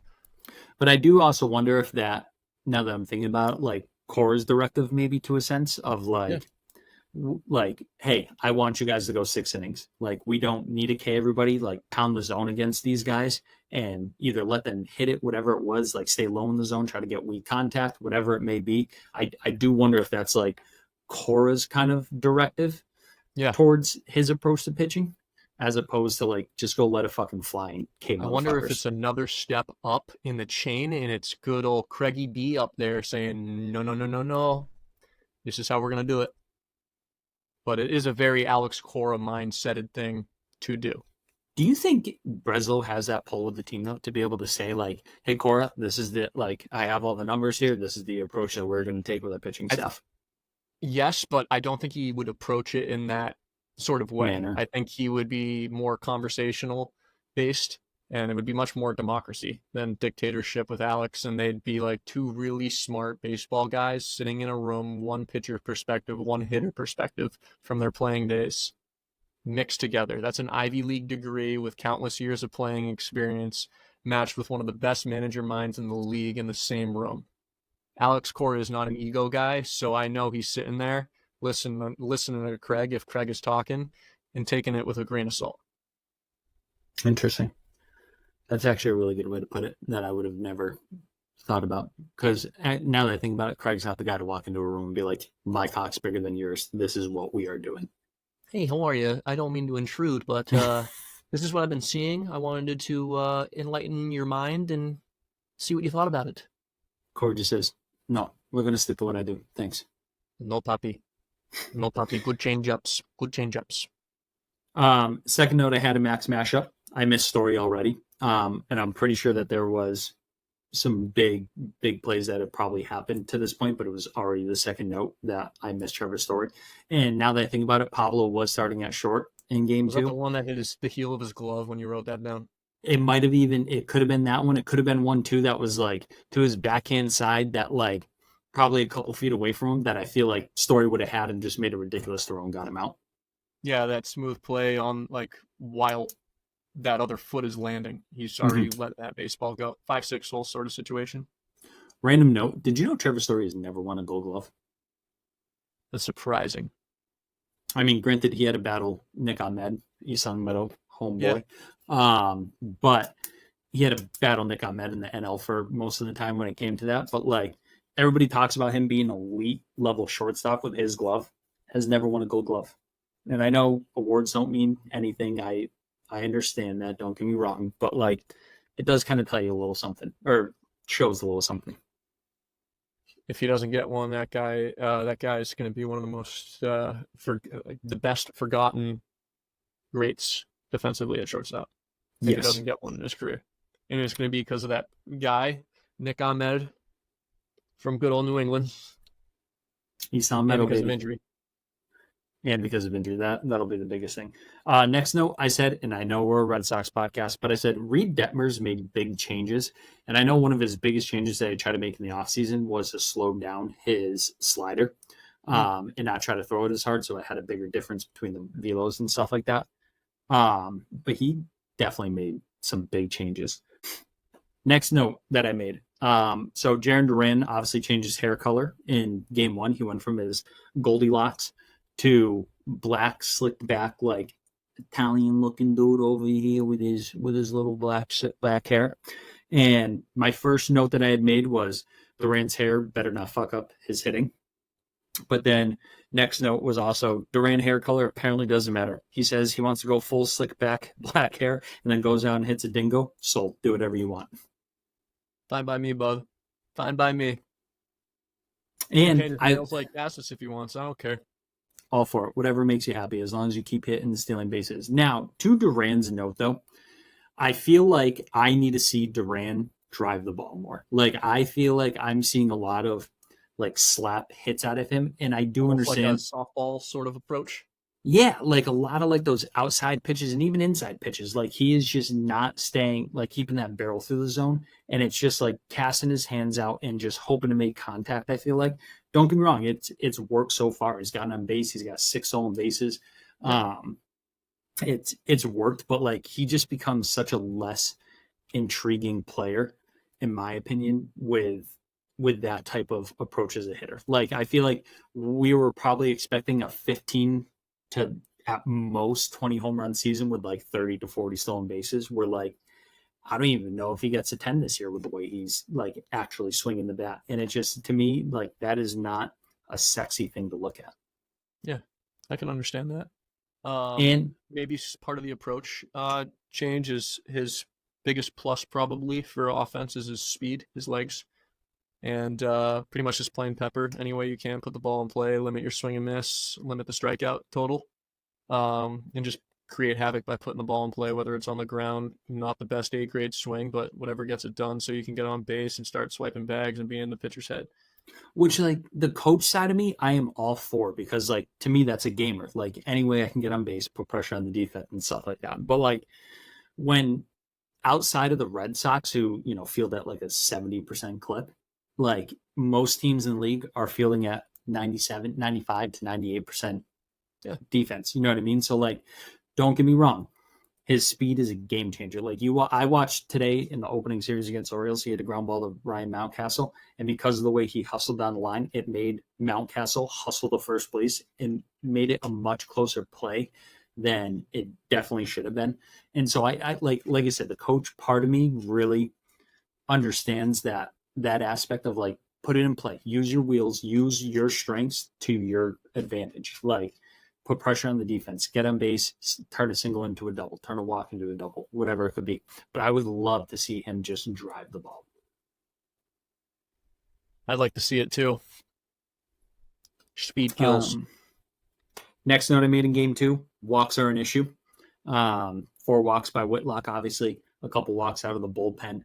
But I do also wonder if that, now that I'm thinking about it, Cora's directive maybe to a sense of hey, I want you guys to go 6 innings. We don't need to K everybody, pound the zone against these guys and either let them hit it, whatever it was, stay low in the zone, try to get weak contact, whatever it may be. I do wonder if that's Cora's kind of directive towards his approach to pitching, as opposed to just go let it fucking fly and K. I wonder if it's another step up in the chain and it's good old Craigie B up there saying, no. This is how we're going to do it. But it is a very Alex Cora mindseted thing to do. Do you think Breslow has that pull with the team though to be able to say like, "Hey Cora, this is the like I have all the numbers here. This is the approach that we're going to take with our pitching staff." Yes, but I don't think he would approach it in that sort of way. Manner. I think he would be more conversational based, and it would be much more democracy than dictatorship with Alex. And they'd be like two really smart baseball guys sitting in a room, one pitcher perspective, one hitter perspective from their playing days mixed together. That's an Ivy League degree with countless years of playing experience matched with one of the best manager minds in the league in the same room. Alex Cora is not an ego guy, so I know he's sitting there listening to Craig if Craig is talking and taking it with a grain of salt. Interesting. That's actually a really good way to put it that I would have never thought about. Because now that I think about it, Craig's not the guy to walk into a room and be like, "My cock's bigger than yours. This is what we are doing." Hey, how are you? I don't mean to intrude, but this is what I've been seeing. I wanted to enlighten your mind and see what you thought about it. Corey just says, "No, we're going to stick to what I do. Thanks." No, puppy. No, puppy. Good change-ups. Good change-ups. Second note, I had a Max mashup. I missed Story already. And I'm pretty sure that there was some big plays that have probably happened to this point, but it was already the second note that I missed Trevor's Story. And now that I think about it, Pablo was starting at short in game Was two. that the one that hit the heel of his glove when you wrote that down? It could have been that one. It could have been one too that was like to his backhand side that like probably a couple feet away from him that I feel like Story would have had and just made a ridiculous throw and got him out. Yeah, that smooth play on like while that other foot is landing. He's already let that baseball go. 5-6 hole sort of situation. Random note, did you know Trevor Story has never won a Gold Glove? That's surprising. I mean, granted, he had to battle Nick Ahmed, East Long Meadow homeboy. Yeah. But he had to battle Nick Ahmed in the NL for most of the time when it came to that. But like everybody talks about him being elite level shortstop with his glove, has never won a Gold Glove. And I know awards don't mean anything. I understand that. Don't get me wrong, but like it does kind of tell you a little something, or shows a little something. If he doesn't get one, that guy is going to be one of the most the best forgotten greats defensively at shortstop. If he doesn't get one in his career, and it's going to be because of that guy, Nick Ahmed, from good old New England. He's not metal because of injury. And because of injury, that'll be the biggest thing. Next note, I said, and I know we're a Red Sox podcast, but I said Reed Detmers made big changes. And I know one of his biggest changes that he tried to make in the offseason was to slow down his slider and not try to throw it as hard. So it had a bigger difference between the velos and stuff like that. But he definitely made some big changes. Next note that I made. So Jarren Duran obviously changed his hair color in game one. He went from his Goldilocks to black, slicked back, like Italian-looking dude over here with his little black hair. And my first note that I had made was Duran's hair better not fuck up his hitting. But then next note was also Duran hair color apparently doesn't matter. He says he wants to go full slick back black hair and then goes out and hits a dingo. So do whatever you want. Fine by me, bud. Fine by me. And I feels like Gassis if he wants. I don't care. All for it. Whatever makes you happy, as long as you keep hitting and stealing bases. Now, to Duran's note, though, I feel like I need to see Duran drive the ball more. Like, I feel like I'm seeing a lot of, like, slap hits out of him, and I do understand. Like a softball sort of approach. Yeah, like a lot of, like, those outside pitches and even inside pitches. Like, he is just not staying, like, keeping that barrel through the zone, and it's just, like, casting his hands out and just hoping to make contact, I feel like. Don't get me wrong, it's worked so far. He's gotten on base. He's got 6 stolen bases. It's worked, but like he just becomes such a less intriguing player, in my opinion, with that type of approach as a hitter. Like I feel like we were probably expecting a 15 to at most 20 home run season with like 30 to 40 stolen bases. We're like, I don't even know if he gets a 10 this year with the way he's like actually swinging the bat. And it just, to me, like that is not a sexy thing to look at. Yeah, I can understand that. And maybe part of the approach change is his biggest plus probably for offense is his speed, his legs, and pretty much just plain pepper any way you can. Put the ball in play, limit your swing and miss, limit the strikeout total, and just create havoc by putting the ball in play, whether it's on the ground, not the best A-grade swing, but whatever gets it done so you can get on base and start swiping bags and be in the pitcher's head. Which, like, the coach side of me, I am all for, because, like, to me, that's a gamer. Like, any way I can get on base, put pressure on the defense and stuff like that. But, like, when outside of the Red Sox, who, field at like a 70% clip, like, most teams in the league are fielding at 95 to 98% defense. You know what I mean? So, like, don't get me wrong. His speed is a game changer. Like, I watched today in the opening series against Orioles, he had a ground ball to Ryan Mountcastle, and because of the way he hustled down the line, it made Mountcastle hustle to first base and made it a much closer play than it definitely should have been. And so I like I said, the coach part of me really understands that aspect of, like, put it in play, use your wheels, use your strengths to your advantage. Like, put pressure on the defense, get on base, turn a single into a double, turn a walk into a double, whatever it could be. But I would love to see him just drive the ball. I'd like to see it too. Speed kills. Next note I made in game 2, walks are an issue. 4 walks by Whitlock, obviously, a couple walks out of the bullpen.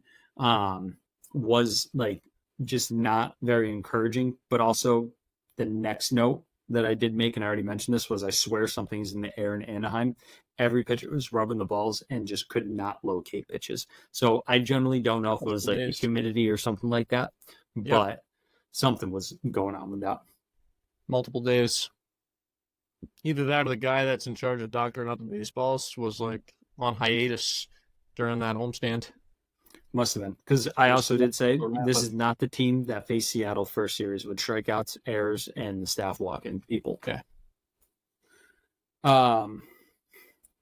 Was, like, just not very encouraging. But also the next note that I did make, and I already mentioned this, was I swear something's in the air in Anaheim. Every pitcher was rubbing the balls and just could not locate pitches. So I generally don't know if it was like the humidity or something like that, but something was going on with that. Multiple days. Either that or the guy that's in charge of doctoring up the baseballs was, like, on hiatus during that homestand. Must have been, because I also did say this is not the team that faced Seattle first series with strikeouts, errors, and the staff walking people. Okay.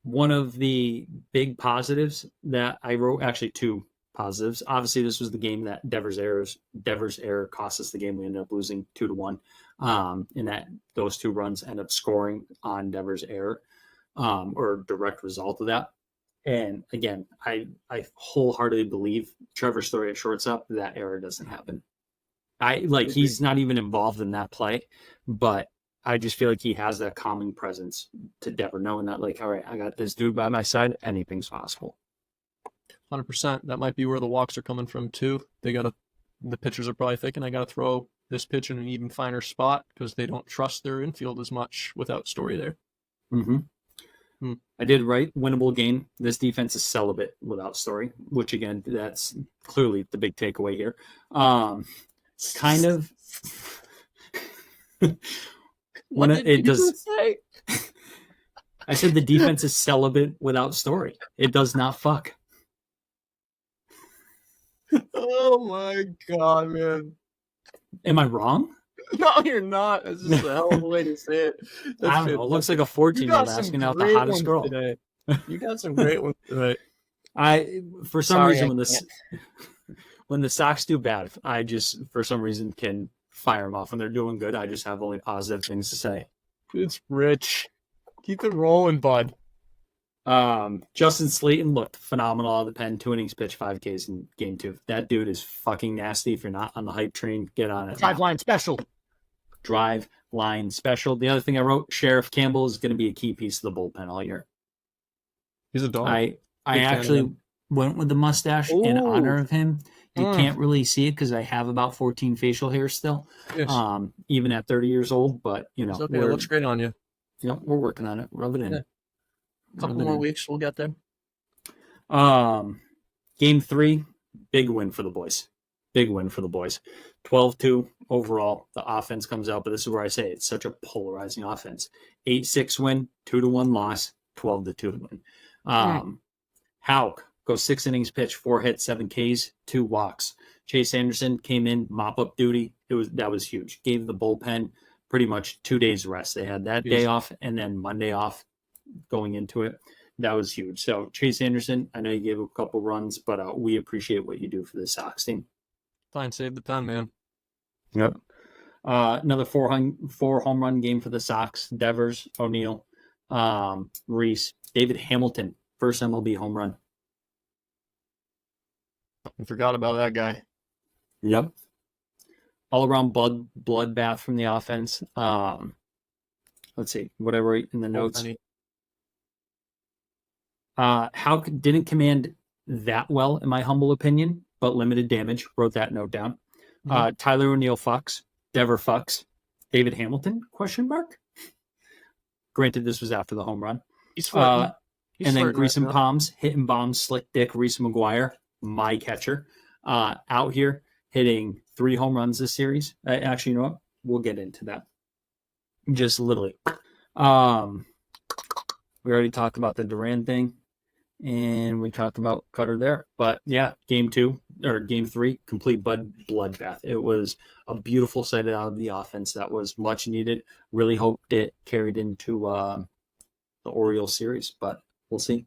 One of the big positives that I wrote, actually 2 positives. Obviously, this was the game that Devers error cost us the game. We ended up losing 2-1. In that those 2 runs end up scoring on Devers' error, or direct result of that. And again, I wholeheartedly believe Trevor Story at shortstop, that error doesn't happen. He's not even involved in that play, but I just feel like he has that calming presence to Dever, knowing that, like, all right, I got this dude by my side, anything's possible. 100%. That might be where the walks are coming from too. The pitchers are probably thinking, I got to throw this pitch in an even finer spot because they don't trust their infield as much without Story there. Mm-hmm. I did write winnable game. This defense is celibate without Story, which, again, that's clearly the big takeaway here. Kind of. What did you say? I said the defense is celibate without Story. It does not fuck. Oh my god, man! Am I wrong? No, you're not. That's just a hell of a way to say it. I don't know. It looks like a 14-year-old asking out the hottest girl today. You got some great ones today. For some reason, when the Sox do bad, I just, for some reason, can fire them off. When they're doing good, I just have only positive things to say. It's Rich. Keep it rolling, bud. Justin Slayton looked phenomenal out of the pen. 2 innings pitched, 5 Ks in game 2. That dude is fucking nasty. If you're not on the hype train, get on it. Drive line special. Drive line special. The other thing I wrote, Sheriff Campbell is going to be a key piece of the bullpen all year. He's a dog. I actually went with the mustache in honor of him. You can't really see it because I have about 14 facial hairs still, even at 30 years old. But, it's okay. It looks great on you. We're working on it. Rub it in. Yeah. A couple more weeks, we'll get there. Game 3, big win for the boys. 12-2 overall. The offense comes out, but this is where I say it's such a polarizing offense. 8-6 win, 2-1 loss, 12-2 win. Houck goes 6 innings pitched, 4 hits, 7 Ks, 2 walks. Chase Anderson came in, mop up duty. That was huge. Gave the bullpen pretty much 2 days rest. They had that day off and then Monday off going into it. That was huge. So Chase Anderson, I know you gave a couple runs, but we appreciate what you do for the Sox team. Fine, save the pen, man. Yep. Another 4 home run game for the Sox. Devers, O'Neill, Reese, David Hamilton, first MLB home run. I forgot about that guy. Yep. All around bloodbath from the offense. Let's see what I write in the notes. Houck didn't command that well, in my humble opinion, but limited damage. Wrote that note down. Tyler O'Neill Fox, Dever Fox, David Hamilton, question mark? Granted, this was after the home run. He's flirting. He's and then flirting Greasem right now. Palms, hitting bombs, Slick Dick, Reese McGuire, my catcher, out here hitting 3 home runs this series. Actually, you know what? We'll get into that. Just literally. We already talked about the Duran thing, and we talked about Cutter there. But yeah, game 3, complete bloodbath. It was a beautiful sight out of the offense that was much needed. Really hoped it carried into the Orioles series, but we'll see.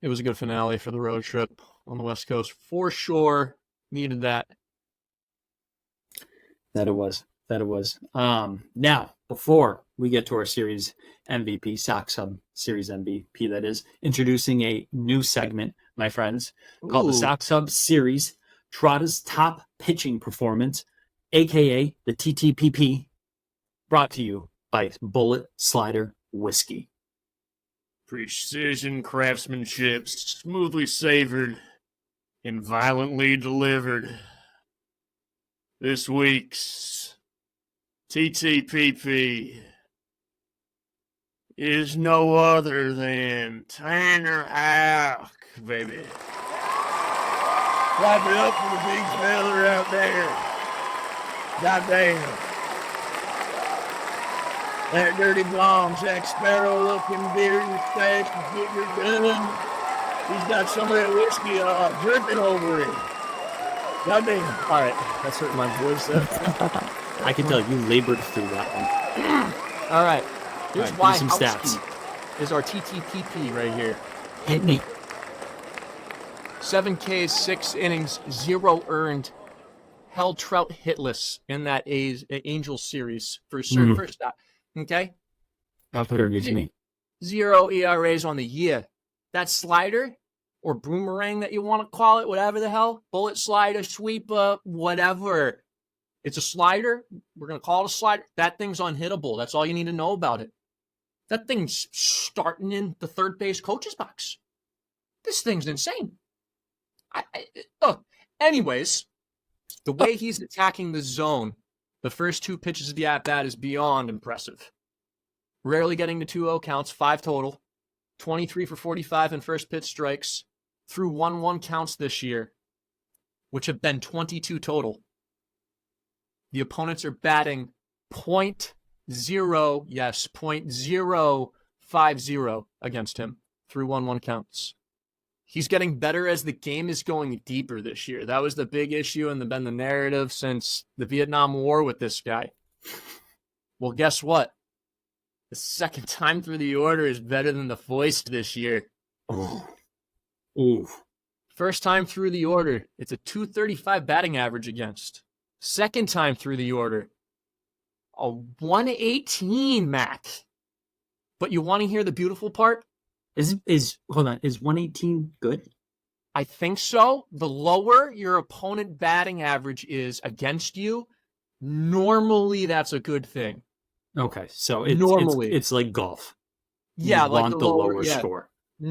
It was a good finale for the road trip on the West Coast. For sure, needed that. That it was. Now, before we get to our series MVP, SoxHub series MVP, that is, introducing a new segment, my friends, called the SoxHub series Trotta's Top Pitching Performance, a.k.a. the TTPP, brought to you by Bullet Slider Whiskey. Precision craftsmanship, smoothly savored and violently delivered. This week's TTPP is no other than Tanner Houck, baby. Clap it up for the big fella out there. Goddamn. That dirty blonde Jack Sparrow looking beard mustache is getting done. He's got some of that whiskey dripping over it. Goddamn. All right, that's hurting my voice there. I can tell you labored through that one. All right, here's All right, why give me some stats. Houski is our TTPP right here. Hit me. 7 Ks, 6 innings, 0 earned. Held Trout hitless in that Angels series for first stop. Okay? I'll put her against me. 0 ERAs on the year. That slider or boomerang that you want to call it, whatever the hell, bullet slider, sweeper, whatever. It's a slider. We're going to call it a slider. That thing's unhittable. That's all you need to know about it. That thing's starting in the third base coach's box. This thing's insane. Anyways, the way he's attacking the zone, the first 2 pitches of the at-bat is beyond impressive. Rarely getting to 2-0 counts, 5 total, 23 for 45 in first pitch strikes, through 1-1 counts this year, which have been 22 total. The opponents are batting .050 against him through 1-1 counts. He's getting better as the game is going deeper this year. That was the big issue and been the narrative since the Vietnam War with this guy. Well, guess what? The second time through the order is better than the foist this year. Ooh. First time through the order, it's a .235 batting average against. Second time through the order, a 118, Mac. But you want to hear the beautiful part? Is 118 good? I think so. The lower your opponent batting average is against you, normally that's a good thing. Okay, so it's like golf. Yeah, you like want the lower score.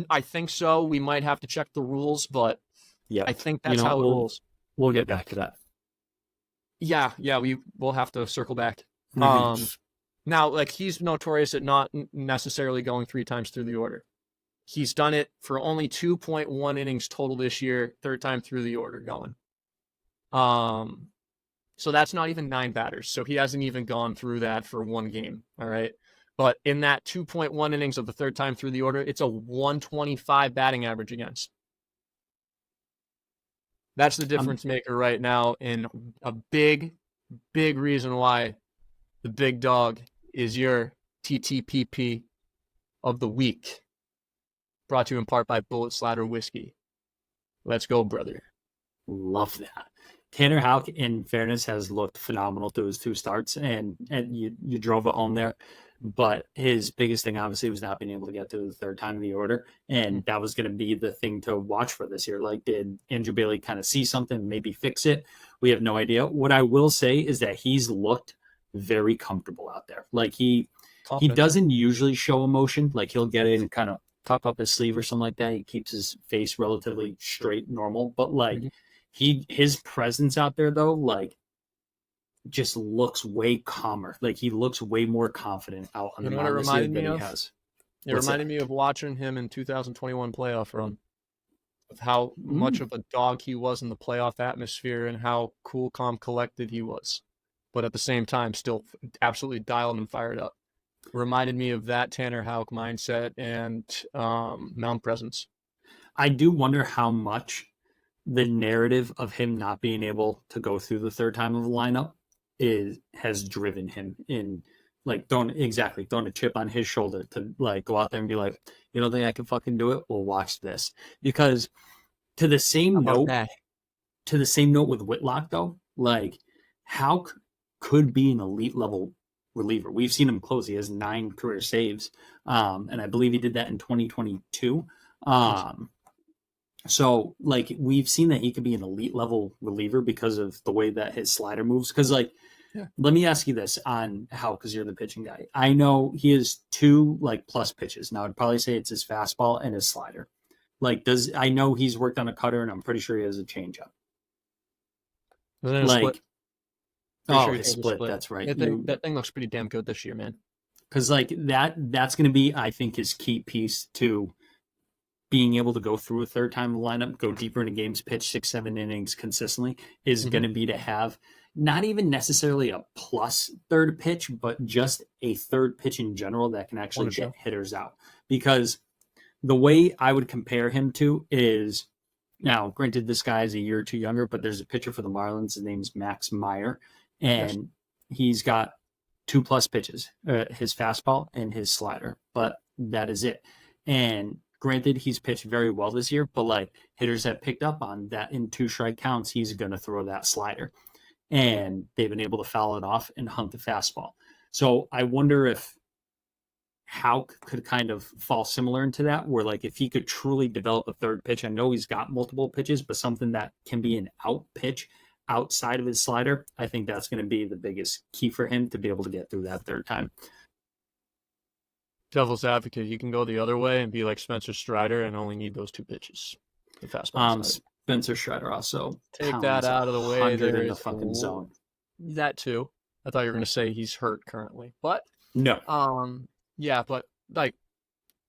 I think so. We might have to check the rules, but yeah, I think that's how it rolls. We'll get back to that. Yeah, we'll have to circle back. Mm-hmm. Now, like, he's notorious at not necessarily going 3 times through the order. He's done it for only 2.1 innings total this year, third time through the order going. So that's not even 9 batters. So he hasn't even gone through that for 1 game. All right. But in that 2.1 innings of the third time through the order, it's a 125 batting average against. That's the difference maker right now, and a big, big reason why the big dog is your TTPP of the week. Brought to you in part by Bullet Slider Whiskey. Let's go, brother. Love that. Tanner Houck, in fairness, has looked phenomenal through his 2 starts, and you drove it home there. But his biggest thing, obviously, was not being able to get to the third time in the order, and that was going to be the thing to watch for this year. Like, did Andrew Bailey kind of see something, maybe fix it? We have no idea. What I will say is that he's looked very comfortable out there. Like, he doesn't usually show emotion. Like, he'll get in and kind of tuck up his sleeve or something like that. He keeps his face relatively straight, normal. But like his presence out there though, like just looks way calmer. Like he looks way more confident out on the mound this year than he has. It reminded me of watching him in 2021 playoff run, of how much of a dog he was in the playoff atmosphere and how cool, calm, collected he was, but at the same time still absolutely dialed and fired up. Reminded me of that Tanner Houck mindset and mound presence. I do wonder how much the narrative of him not being able to go through the third time of the lineup has driven him in, like, throwing a chip on his shoulder to like go out there and be like, you don't think I can fucking do it? Well, watch this. Because to the same note with Whitlock though, like Houck could be an elite level reliever. We've seen him close. He has 9 career saves, and I believe he did that in 2022. So like we've seen that he could be an elite level reliever because of the way that his slider moves. Because like, let me ask you this on how, because you're the pitching guy. I know he has 2 like plus pitches. Now I'd probably say it's his fastball and his slider. Like, I know he's worked on a cutter, and I'm pretty sure he has a changeup. Like, his split. That's right. That thing looks pretty damn good this year, man. Because like that's going to be, I think, his key piece to being able to go through a third time lineup, go deeper into games, pitch 6-7 innings consistently is going to be to have not even necessarily a plus third pitch, but just a third pitch in general that can actually get hitters out. Because the way I would compare him to is, now granted this guy is a year or 2 younger, but there's a pitcher for the Marlins. His name's Max Meyer, and he's got 2 plus pitches, his fastball and his slider, but that is it. And granted, he's pitched very well this year, but like hitters have picked up on that in 2 strike counts, he's going to throw that slider. And they've been able to foul it off and hunt the fastball. So I wonder if Houck could kind of fall similar into that, where like if he could truly develop a third pitch, I know he's got multiple pitches, but something that can be an out pitch outside of his slider, I think that's going to be the biggest key for him to be able to get through that third time. Devil's advocate, you can go the other way and be like Spencer Strider and only need those 2 pitches. The fastball. Spencer Strider also take that out of the way. There in the fucking zone. That too. I thought you were going to say he's hurt currently, but no. Yeah, but like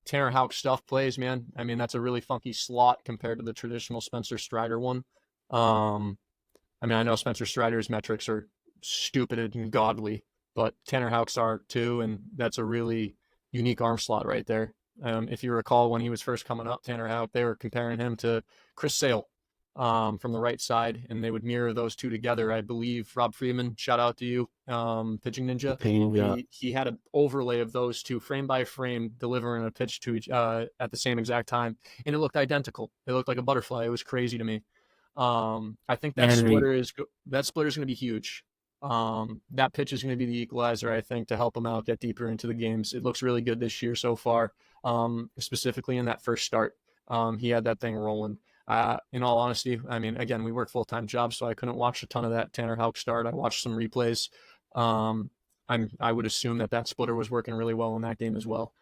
Tanner Houck stuff plays, man. I mean, that's a really funky slot compared to the traditional Spencer Strider one. I mean, I know Spencer Strider's metrics are stupid and godly, but Tanner Houck's are too, and that's a really unique arm slot right there. If you recall, when he was first coming up, Tanner Houck, they were comparing him to Chris Sale from the right side, and they would mirror those 2 together. I believe Rob Freeman, shout out to you, Pitching Ninja. He had an overlay of those 2 frame by frame, delivering a pitch to each at the same exact time, and it looked identical. It looked like a butterfly. It was crazy to me. I think that splitter is going to be huge. That pitch is going to be the equalizer, I think, to help him out, get deeper into the games. It looks really good this year so far, specifically in that first start. He had that thing rolling. In all honesty, I mean, again, we work full-time jobs, so I couldn't watch a ton of that Tanner Houck start. I watched some replays. I would assume that splitter was working really well in that game as well,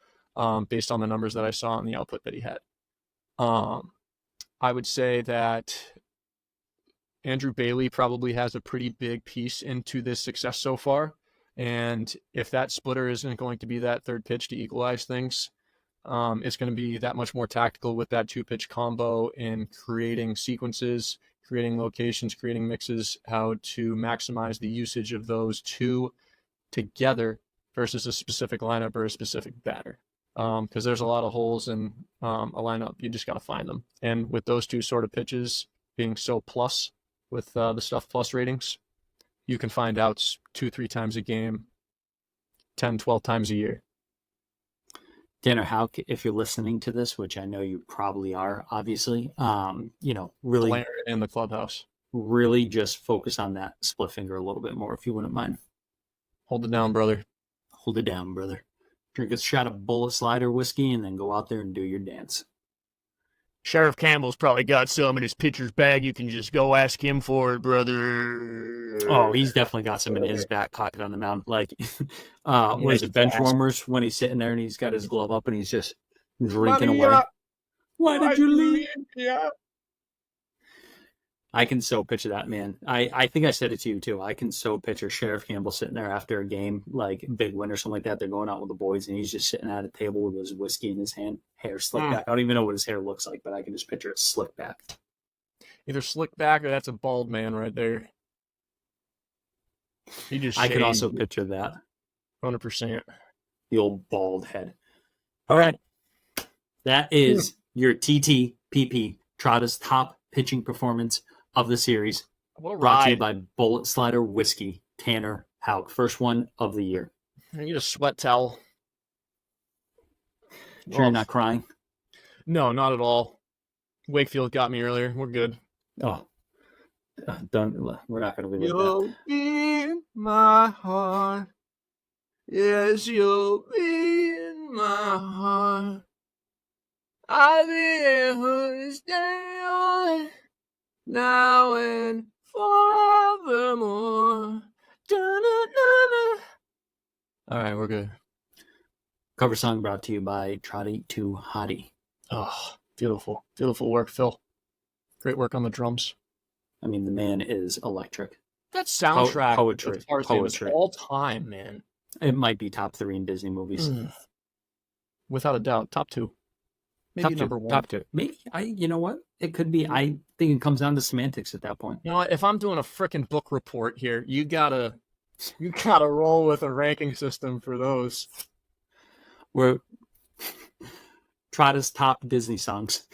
based on the numbers that I saw and the output that he had. I would say that Andrew Bailey probably has a pretty big piece into this success so far. And if that splitter isn't going to be that third pitch to equalize things, it's going to be that much more tactical with that 2-pitch combo in creating sequences, creating locations, creating mixes, how to maximize the usage of those 2 together versus a specific lineup or a specific batter. Because there's a lot of holes in a lineup. You just got to find them. And with those 2 sort of pitches being so plus, with the stuff plus ratings, you can find outs 2-3 times a game, 10-12 times a year. Tanner Houck, if you're listening to this, which I know you probably are, obviously, really in the clubhouse, really just focus on that split finger a little bit more, if you wouldn't mind. Hold it down, brother. Hold it down, brother. Drink a shot of Bullet Slider whiskey and then go out there and do your dance. Sheriff Campbell's probably got some in his pitcher's bag. You can just go ask him for it, brother. Oh, he's definitely got some in his back pocket on the mound. Like, what is it, bench warmers, when he's sitting there and he's got his glove up and he's just drinking away. Maria, Why did you leave? Yeah. I can so picture that, man. I think I said it to you too. I can so picture Sheriff Campbell sitting there after a game, like big win or something like that. They're going out with the boys, and he's just sitting at a table with his whiskey in his hand, hair slicked back. I don't even know what his hair looks like, but I can just picture it slicked back. Either slick back or that's a bald man right there. He just I can shaved. also picture that. 100%. The old bald head. All right. That is your TTPP, Trotta's top pitching performance of the series. What a Brought to you ride. by Bullet Slider Whiskey, Tanner Houck. First one of the year. I need a sweat towel. Sure you're not crying? No, not at all. Wakefield got me earlier. We're good. Oh. Don't. We're not going to leave it at You'll be in my heart. Yes, you'll be in my heart. I'll be here to stay on now and forevermore. Da-na-na-na. All right, we're good. Cover song brought to you by Trotty to Hottie. Oh, beautiful. Beautiful work, Phil. Great work on the drums. I mean, the man is electric. That soundtrack Poetry. of Tarzan is Poetry. all time, man. It might be top 3 in Disney movies. Without a doubt, top 2. Maybe Top number 2. 1. Top 2. Maybe. You know what? It could be. I think it comes down to semantics at that point. You know what? If I'm doing a frickin' book report here, you gotta roll with a ranking system for those. We're Trotta's top Disney songs.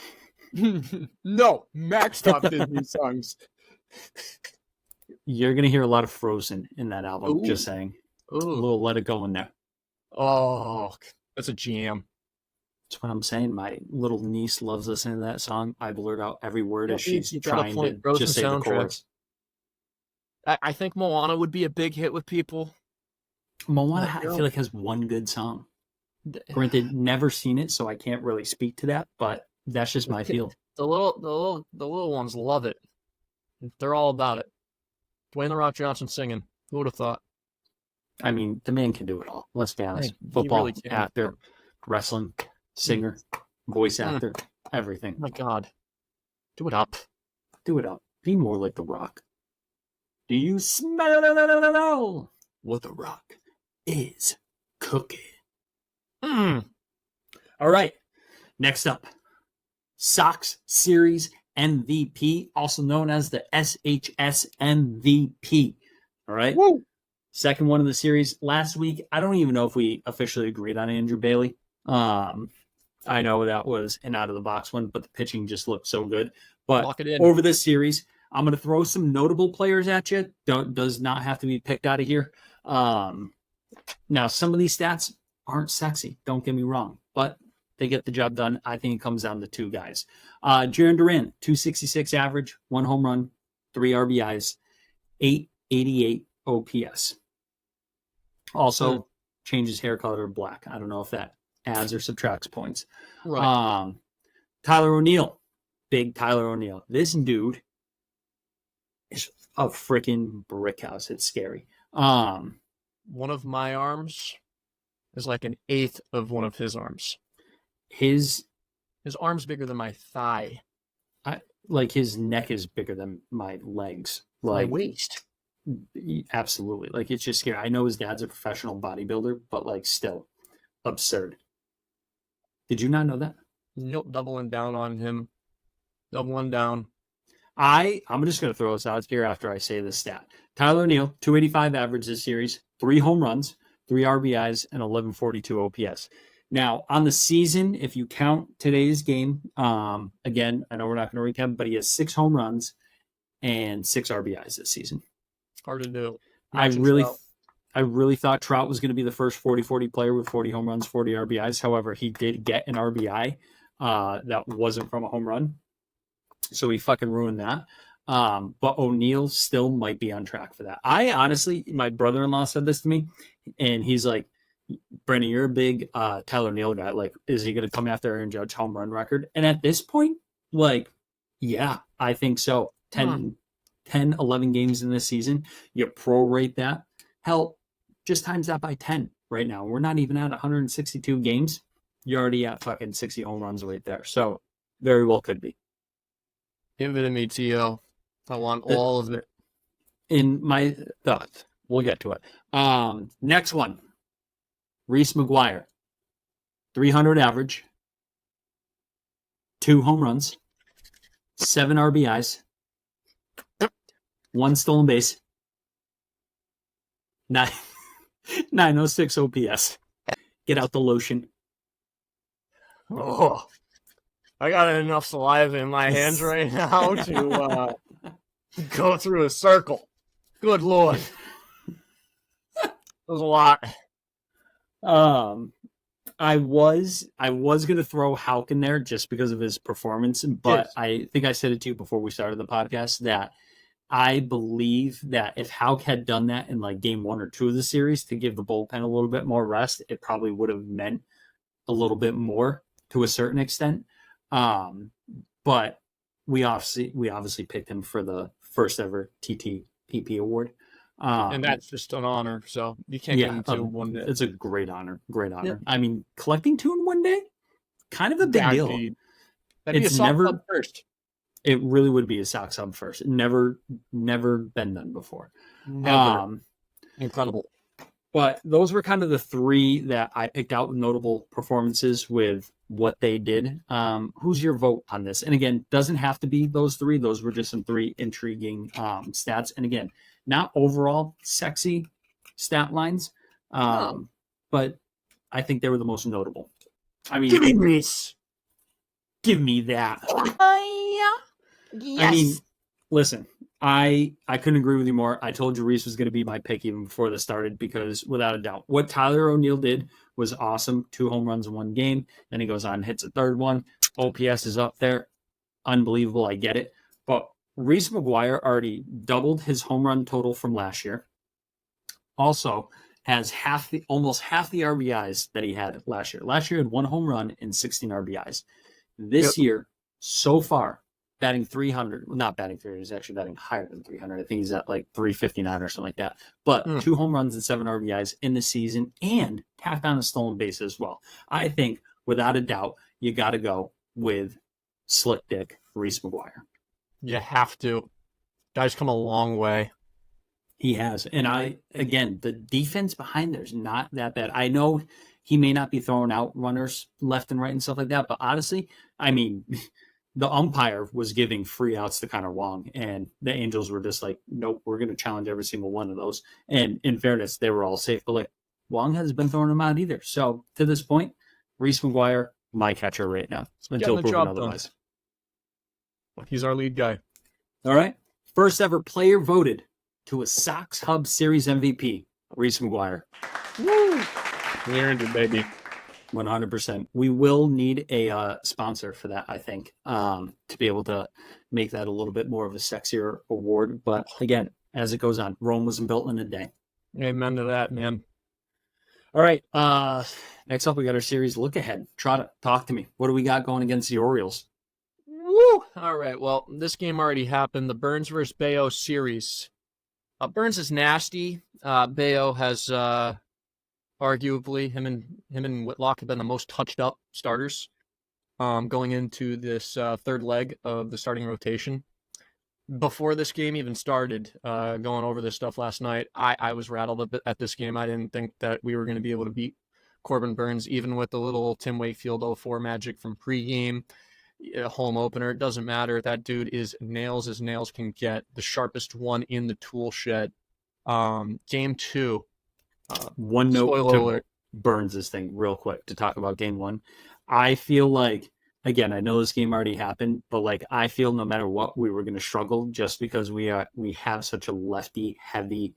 No, Max top Disney songs. You're going to hear a lot of Frozen in that album, Ooh. just saying. A Ooh. little Let It Go in there. Oh, that's a jam. That's what I'm saying. My little niece loves listening to that song. I blurt out every word as she's You got a trying point. to Frozen just say the soundtrack. chorus. I think Moana would be a big hit with people. Moana, Let It I Go. feel like, has one good song. Granted, never seen it, so I can't really speak to that, but that's just my feel. The little ones love it. They're all about it. Dwayne The Rock Johnson singing. Who would have thought? I mean, the man can do it all. Let's be honest. Hey, he Football, really can. actor, wrestling, singer, voice Mm. actor, everything. Oh my God. Do it up. Do it up. Be more like The Rock. Do you smell what The Rock is cooking? Mm. All right. Next up, Sox Series MVP, also known as the SHS MVP. All right. Woo. Second one of the series last week. I don't even know if we officially agreed on Andrew Bailey. I know that was an out of the box one, but the pitching just looked so good. But Lock it in. over this series, I'm going to throw some notable players at you. Does not have to be picked out of here. Now, some of these stats aren't sexy. Don't get me wrong, but they get the job done. I think it comes down to 2 guys. Jarren Duran, 266 average, 1 home run, 3 RBIs, 888 OPS. Also, changes hair color to black. I don't know if that adds or subtracts points. Right. Tyler O'Neill, big Tyler O'Neill. This dude is a freaking brick house. It's scary. One of my arms is like an eighth of one of his arms. His arm's bigger than my thigh. his neck is bigger than my legs. My Like waist. absolutely. Like it's just scary. I know his dad's a professional bodybuilder, but like still absurd. Did you not know that? Nope, doubling down on him. Doubling down. I'm just going to throw this out here after I say this stat. Tyler O'Neill, 285 average this series, 3 home runs, 3 RBIs, and 1142 OPS. Now, on the season, if you count today's game, again, I know we're not going to recap, but he has 6 home runs and 6 RBIs this season. Hard to do. I really thought Trout was going to be the first 40-40 player with 40 home runs, 40 RBIs. However, he did get an RBI that wasn't from a home run. So he fucking ruined that. But O'Neill still might be on track for that. I honestly, my brother-in-law said this to me, and he's like, Brendan, you're a big Tyler O'Neill guy. Like, is he going to come after Aaron Judge home run record? And at this point, like, yeah, I think so. 10, 11 games in this season, you prorate that. Hell, just times that by 10 right now. We're not even at 162 games. You're already at fucking 60 home runs right there. So very well could be. Give it to me, T.O. I want all of it. In my thoughts, we'll get to it. Next one, Reese McGuire, 300 average, 2 home runs, 7 RBIs, 1 stolen base, 906 OPS. Get out the lotion. Oh, I got enough saliva in my hands right now to go through a circle. Good Lord. That was a lot. I was gonna throw Houck in there just because of his performance, but Yes. I think I said it to you before we started the podcast that I believe that if Houck had done that in like game 1 or 2 of the series to give the bullpen a little bit more rest, it probably would have meant a little bit more to a certain extent. But we obviously picked him for the first ever TTPP award. And that's just an honor, so you can't get into one day. It's a great honor. Yeah. I mean, collecting 2 in one day, kind of a big deal. That'd be It's a soft never- club first. It really would be a SoxHub first. Never been done before. Never. Incredible. But those were kind of the 3 that I picked out with notable performances with what they did. Who's your vote on this? And again, doesn't have to be those 3. Those were just some 3 intriguing stats. And again, not overall sexy stat lines, but I think they were the most notable. I mean, Give me Reese. give me that. Yes. I mean, listen, I couldn't agree with you more. I told you Reese was going to be my pick even before this started because without a doubt, what Tyler O'Neill did was awesome. 2 home runs in one game. Then he goes on and hits a third one. OPS is up there. Unbelievable. I get it. But Reese McGuire already doubled his home run total from last year. Also has almost half the RBIs that he had last year. Last year he had 1 home run and 16 RBIs. This year, so far, batting 300. Well, not batting 300. He's actually batting higher than 300. I think he's at like 359 or something like that. But 2 home runs and 7 RBIs in the season and tacked on a stolen base as well. I think, without a doubt, you got to go with Slick Dick Reese McGuire. You have to. Guy's come a long way. He has. And again, the defense behind there's not that bad. I know he may not be throwing out runners left and right and stuff like that, but honestly, I mean, the umpire was giving free outs to Connor Wong, and the Angels were just like, nope, we're going to challenge every single one of those. And in fairness, they were all safe, but like Wong hasn't been throwing them out either. So to this point, Reese McGuire, my catcher right now until the proven job otherwise. He's our lead guy. All right. First ever player voted to a SoxHub Series MVP, Reese McGuire. Woo! We earned it, baby. 100%. We will need a sponsor for that, I think, to be able to make that a little bit more of a sexier award. But again, as it goes on, Rome wasn't built in a day. Amen to that, man. All right. Next up, we got our series look ahead. Trotta, talk to me. What do we got going against the Orioles? Woo! All right. Well, this game already happened. The Burns versus Bayo series. Burns is nasty. Bayo has arguably him and Whitlock have been the most touched up starters going into this third leg of the starting rotation. Before this game even started, going over this stuff last night, I was rattled a bit at this game. I didn't think that we were going to be able to beat Corbin Burns, even with the little Tim Wakefield 04 magic from pregame. Home opener, it doesn't matter. That dude is nails as nails can get, the sharpest one in the tool shed. Game 2. One note Spoiler to alert. Burns' thing real quick to talk about game 1. I feel like, again, I know this game already happened, but like I feel no matter what, we were going to struggle just because we have such a lefty heavy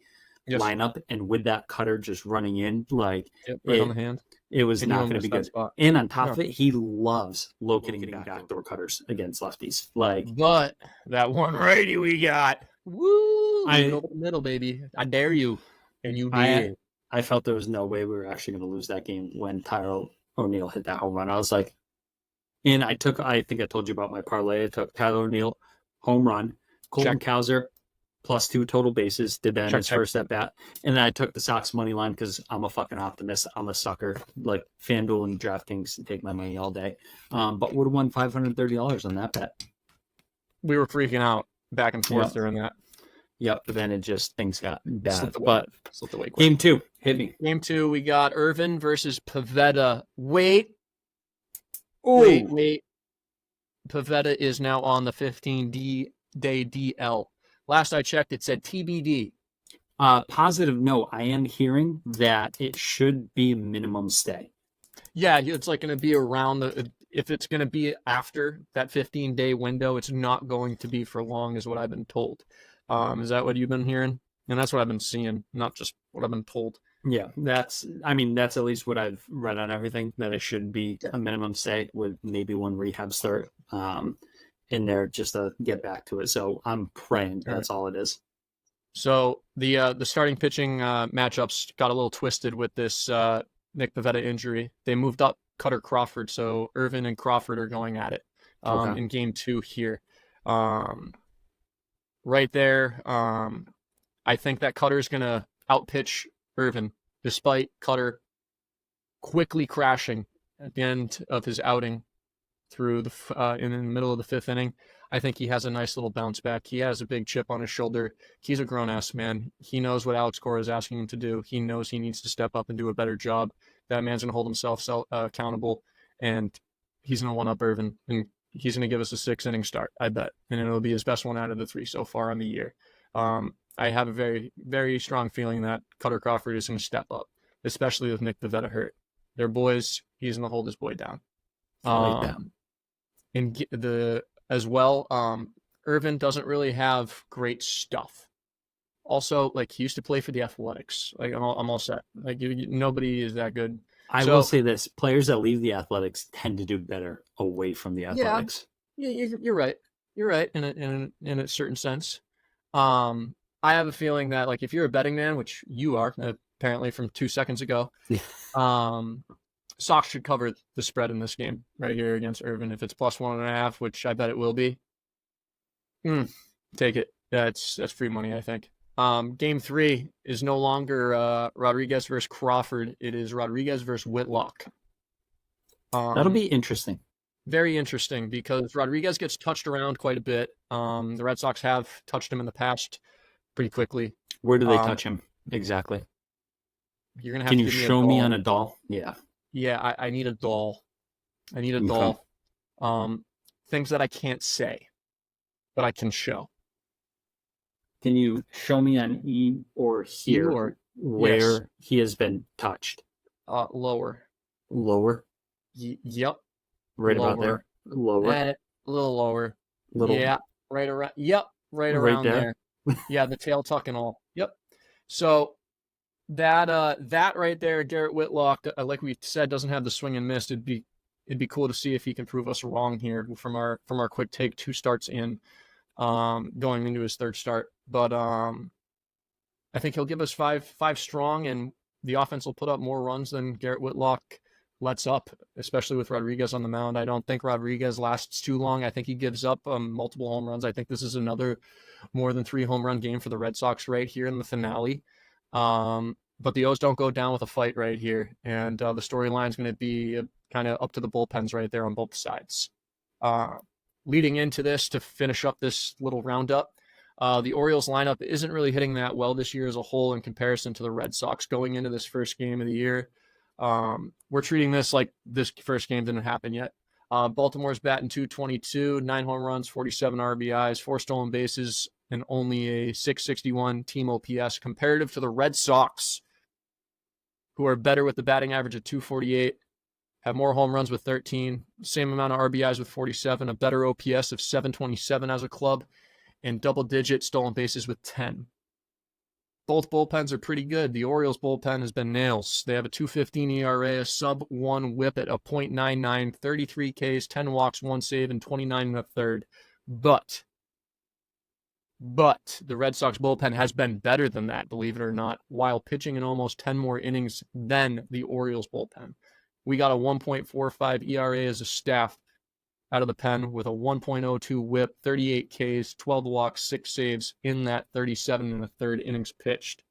lineup, and with that cutter just running in, like Right on the hand. it was And not you going to almost be that good. spot. And on top of it, he loves locating backdoor cutters against lefties. Like, But that one righty we got. Woo! Over the middle, baby. I dare you. And you did. I felt there was no way we were actually going to lose that game when Tyler O'Neill hit that home run. I was like, and I think I told you about my parlay. I took Tyler O'Neill, home run, Colton Cowser, +2 total bases. Did that in Check, his check. first at bat, and then I took the Sox money line because I'm a fucking optimist. I'm a sucker. Like FanDuel and DraftKings take my money all day. But would have won $530 on that bet. We were freaking out back and forth Yep. during that. Yep. But then it just things got bad. Slipped away. But Slipped away quick. game 2, hit me. Game 2, we got Irvin versus Pavetta. Wait. Pavetta is now on the 15-day DL. Last I checked, it said TBD. Positive note, I am hearing that it should be minimum stay. Yeah, it's like going to be around if it's going to be after that 15-day window, it's not going to be for long, is what I've been told. Is that what you've been hearing? And that's what I've been seeing, not just what I've been told. Yeah, that's at least what I've read on everything, that it should be a minimum stay with maybe one rehab start in there just to get back to it. So I'm praying that's all it is. So the starting pitching matchups got a little twisted with this Nick Pavetta injury. They moved up Cutter Crawford, so Irvin and Crawford are going at it in game 2 here. Right there, I think that Cutter's going to outpitch Irvin, despite Cutter quickly crashing at the end of his outing through in the middle of the 5th inning. I think he has a nice little bounce back. He has a big chip on his shoulder. He's a grown-ass man. He knows what Alex Cora is asking him to do. He knows he needs to step up and do a better job. That man's going to hold himself accountable, and he's going to one-up Irvin, and he's going to give us a 6-inning start, I bet. And it'll be his best one out of the 3 so far on the year. I have a very, very strong feeling that Cutter Crawford is going to step up, especially with Nick Pavetta hurt. They're boys. He's going to hold his boy down. As well, Irvin doesn't really have great stuff. Also, like, he used to play for the Athletics. Like, I'm all set. Like, nobody is that good. I will say this: players that leave the Athletics tend to do better away from the Athletics. Yeah, you're right. You're right in a certain sense. I have a feeling that, like, if you're a betting man, which you are apparently from 2 seconds ago, Sox should cover the spread in this game right here against Irvin. If it's +1.5, which I bet it will be, take it. That's free money, I think. Game 3 is no longer Rodriguez versus Crawford. It is Rodriguez versus Whitlock. That'll be interesting. Very interesting because Rodriguez gets touched around quite a bit. The Red Sox have touched him in the past pretty quickly. Where do they touch him exactly? You're gonna have Can to you give me show me on a doll? Yeah. Yeah, I need a doll. I need a doll. Things that I can't say, but I can show. Can you show me on E or here where he has been touched? Lower. Lower? Yep. Right lower. about there? Lower? A little lower. Little. Yeah, right around. Yep, right around there. Yeah, the tail tuck and all. Yep. So that right there, Garrett Whitlock, like we said, doesn't have the swing and miss. It'd be cool to see if he can prove us wrong here from our quick take, 2 starts in, going into his 3rd start. But I think he'll give us five strong, and the offense will put up more runs than Garrett Whitlock lets up, especially with Rodriguez on the mound. I don't think Rodriguez lasts too long. I think he gives up multiple home runs. I think this is another more than 3 home run game for the Red Sox right here in the finale. But the O's don't go down with a fight right here. And the storyline is going to be kind of up to the bullpens right there on both sides. Leading into this, to finish up this little roundup, the Orioles lineup isn't really hitting that well this year as a whole in comparison to the Red Sox going into this first game of the year. We're treating this like this first game didn't happen yet. Baltimore's batting .222, 9 home runs, 47 RBIs, 4 stolen bases, and only a .661 team OPS comparative to the Red Sox, who are better with the batting average of .248, have more home runs with 13, same amount of RBIs with 47, a better OPS of .727 as a club, and double-digit stolen bases with 10. Both bullpens are pretty good. The Orioles bullpen has been nails. They have a .215 ERA, a sub-1 whip at a .99, 33 Ks, 10 walks, 1 save, and 29 1/3. But the Red Sox bullpen has been better than that, believe it or not, while pitching in almost 10 more innings than the Orioles bullpen. We got a 1.45 ERA as a staff out of the pen with a 1.02 whip, 38 Ks, 12 walks, 6 saves in that 37 and a third innings pitched.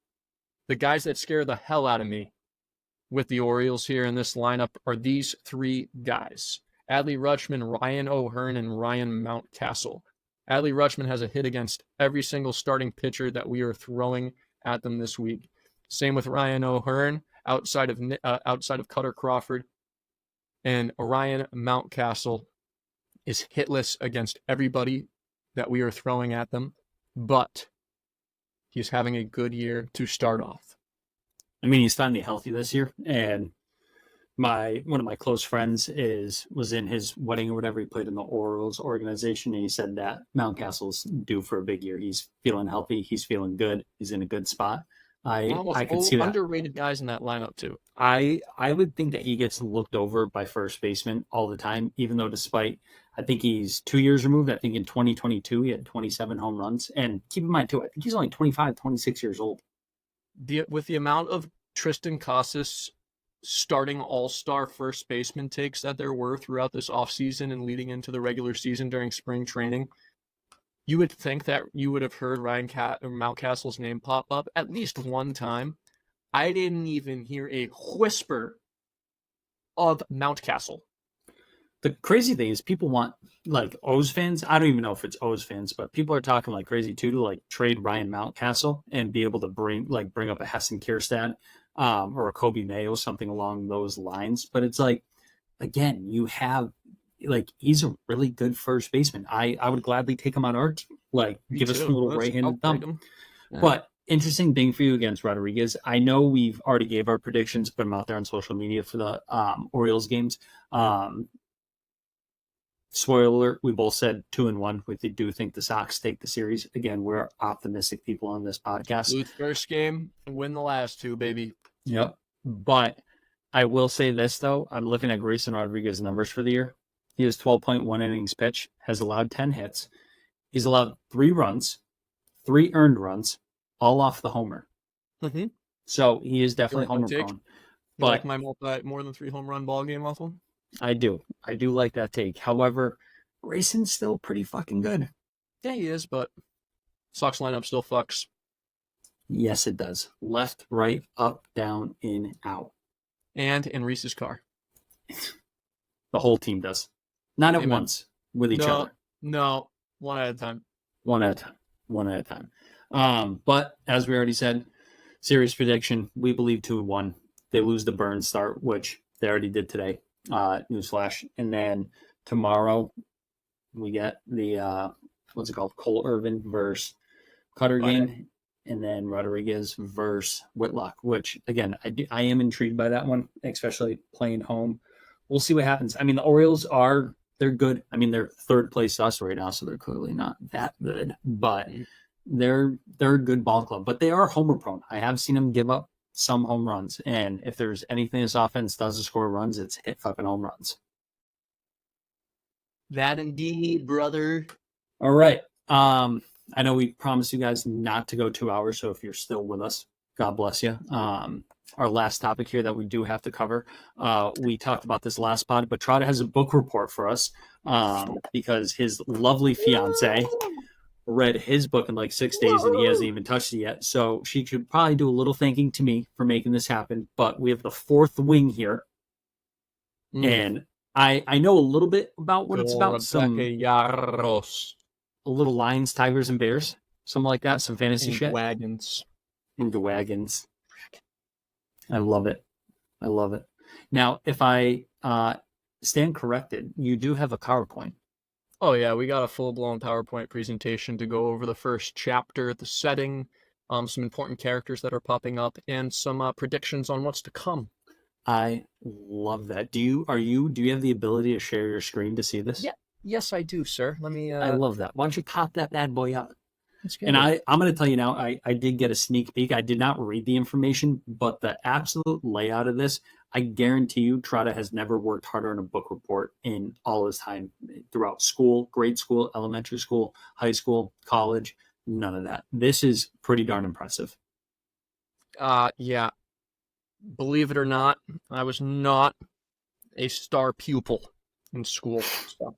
The guys that scare the hell out of me with the Orioles here in this lineup are these three guys: Adley Rutschman, Ryan O'Hearn, and Ryan Mountcastle. Adley Rutschman has a hit against every single starting pitcher that we are throwing at them this week. Same with Ryan O'Hearn, outside of Cutter Crawford, and Ryan Mountcastle is hitless against everybody that we are throwing at them, but he's having a good year to start off. I mean, he's finally healthy this year, and one of my close friends was in his wedding or whatever. He played in the Orioles organization, and he said that Mountcastle's due for a big year. He's feeling healthy. He's feeling good. He's in a good spot. I could see that. Underrated guys in that lineup too. I would think that he gets looked over by first baseman all the time, even though I think he's 2 years removed. I think in 2022, he had 27 home runs. And keep in mind, too, I think he's only 25, 26 years old. With the amount of Tristan Casas starting all-star first baseman takes that there were throughout this offseason and leading into the regular season during spring training, you would think that you would have heard Mountcastle's name pop up at least one time. I didn't even hear a whisper of Mountcastle. The crazy thing is people want, like, O's fans. I don't even know if it's O's fans, but people are talking like crazy too to like trade Ryan Mountcastle and be able to bring up a Hessen Kierstad or a Kobe Mayo, something along those lines. But it's like, again, you have, like, he's a really good first baseman. I would gladly take him on our team. Like, give us a little right-handed thumb. Yeah. But interesting thing for you against Rodriguez. I know we've already gave our predictions, put them out there on social media for the Orioles games. Spoiler alert, we both said 2-1. We do think the Sox take the series. Again, we're optimistic people on this podcast. Lose first game and win the last two, baby. Yep. But I will say this, though. I'm looking at Grayson Rodriguez's numbers for the year. He has 12.1 innings pitched, has allowed 10 hits. He's allowed 3 runs, 3 earned runs, all off the homer. Mm-hmm. So he is definitely homer prone. But like my more than 3 home run ball game off him? I do like that take. However, Grayson's still pretty fucking good. Yeah, he is, but Sox lineup still fucks. Yes, it does. Left, right, up, down, in, out. And in Reese's car. The whole team does. Not at once with each other. No, one at a time. One at a time. But as we already said, series prediction, we believe 2-1. They lose the burn start, which they already did today. Newsflash. And then tomorrow we get the Cole Irvin versus Cutter game, and then Rodriguez versus Whitlock, which again I am intrigued by that one, especially playing home. We'll see what happens. I mean, the Orioles they're good. I mean, they're third place us right now, so they're clearly not that good, but they're a good ball club. But they are homer prone. I have seen them give up some home runs, and if there's anything this offense does to score runs, it's hit fucking home runs. That indeed, brother. All right. I know we promised you guys not to go 2 hours, so if you're still with us, God bless you. Our last topic here that we do have to cover, we talked about this last pod, but Trotta has a book report for us because his lovely fiance read his book in like 6 days and he hasn't even touched it yet. So she should probably do a little thanking to me for making this happen. But we have the fourth wing here. And I know a little bit about what it's about. A little lions, tigers, and bears. Something like that. Some fantasy shit. Wagons. Into wagons. I love it. Now, if I stand corrected, you do have a PowerPoint. Oh, yeah, we got a full-blown PowerPoint presentation to go over the first chapter, the setting, some important characters that are popping up, and some predictions on what's to come. I love that. Do you have the ability to share your screen to see this? Yeah. Yes, I do, sir. Let me... I love that. Why don't you pop that bad boy up? And I'm going to tell you now, I did get a sneak peek. I did not read the information, but the absolute layout of this, I guarantee you, Trotta has never worked harder on a book report in all his time throughout school, grade school, elementary school, high school, college, none of that. This is pretty darn impressive. Yeah. Believe it or not, I was not a star pupil in school. So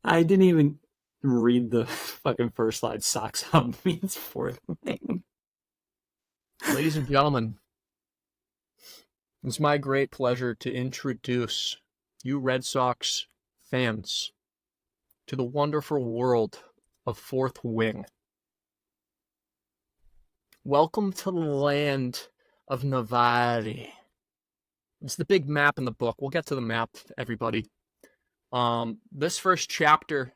I didn't even read the fucking first slide. SoxHub means fourth name. Ladies and gentlemen, it's my great pleasure to introduce you Red Sox fans to the wonderful world of Fourth Wing. Welcome to the land of Navarre. It's the big map in the book. We'll get to the map, everybody. This first chapter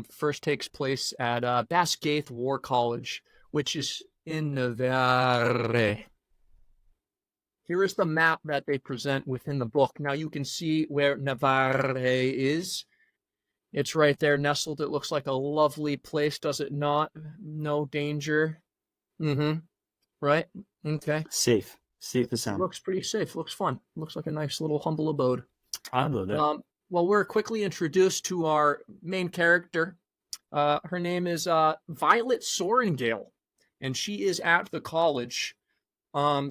first takes place at Basgaith War College, which is in Navarre. Here is the map that they present within the book. Now you can see where Navarre is. It's right there nestled. It looks like a lovely place, does it not? No danger. Right? Okay. Safe as sound. Looks pretty safe. Looks fun. Looks like a nice little humble abode. I love it. Well, we're quickly introduced to our main character. Her name is Violet Sorengale, and she is at the college,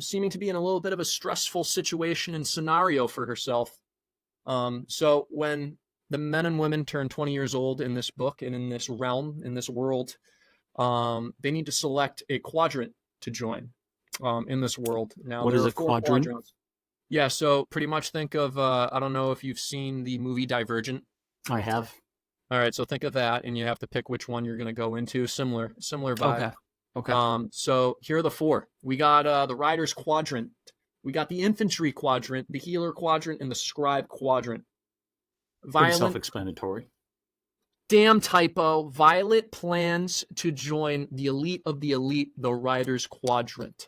seeming to be in a little bit of a stressful situation and scenario for herself. So when the men and women turn 20 years old in this book and in this realm, in this world, they need to select a quadrant to join in this world. Now, what is a quadrant? Quadrants. Yeah, so pretty much think of, I don't know if you've seen the movie Divergent. I have. All right, so think of that, and you have to pick which one you're going to go into. Similar vibe. Okay. So here are the four. We got the Rider's Quadrant. We got the Infantry Quadrant, the Healer Quadrant, and the Scribe Quadrant. Pretty self-explanatory. Damn typo. Violet plans to join the elite of the elite, the Rider's Quadrant.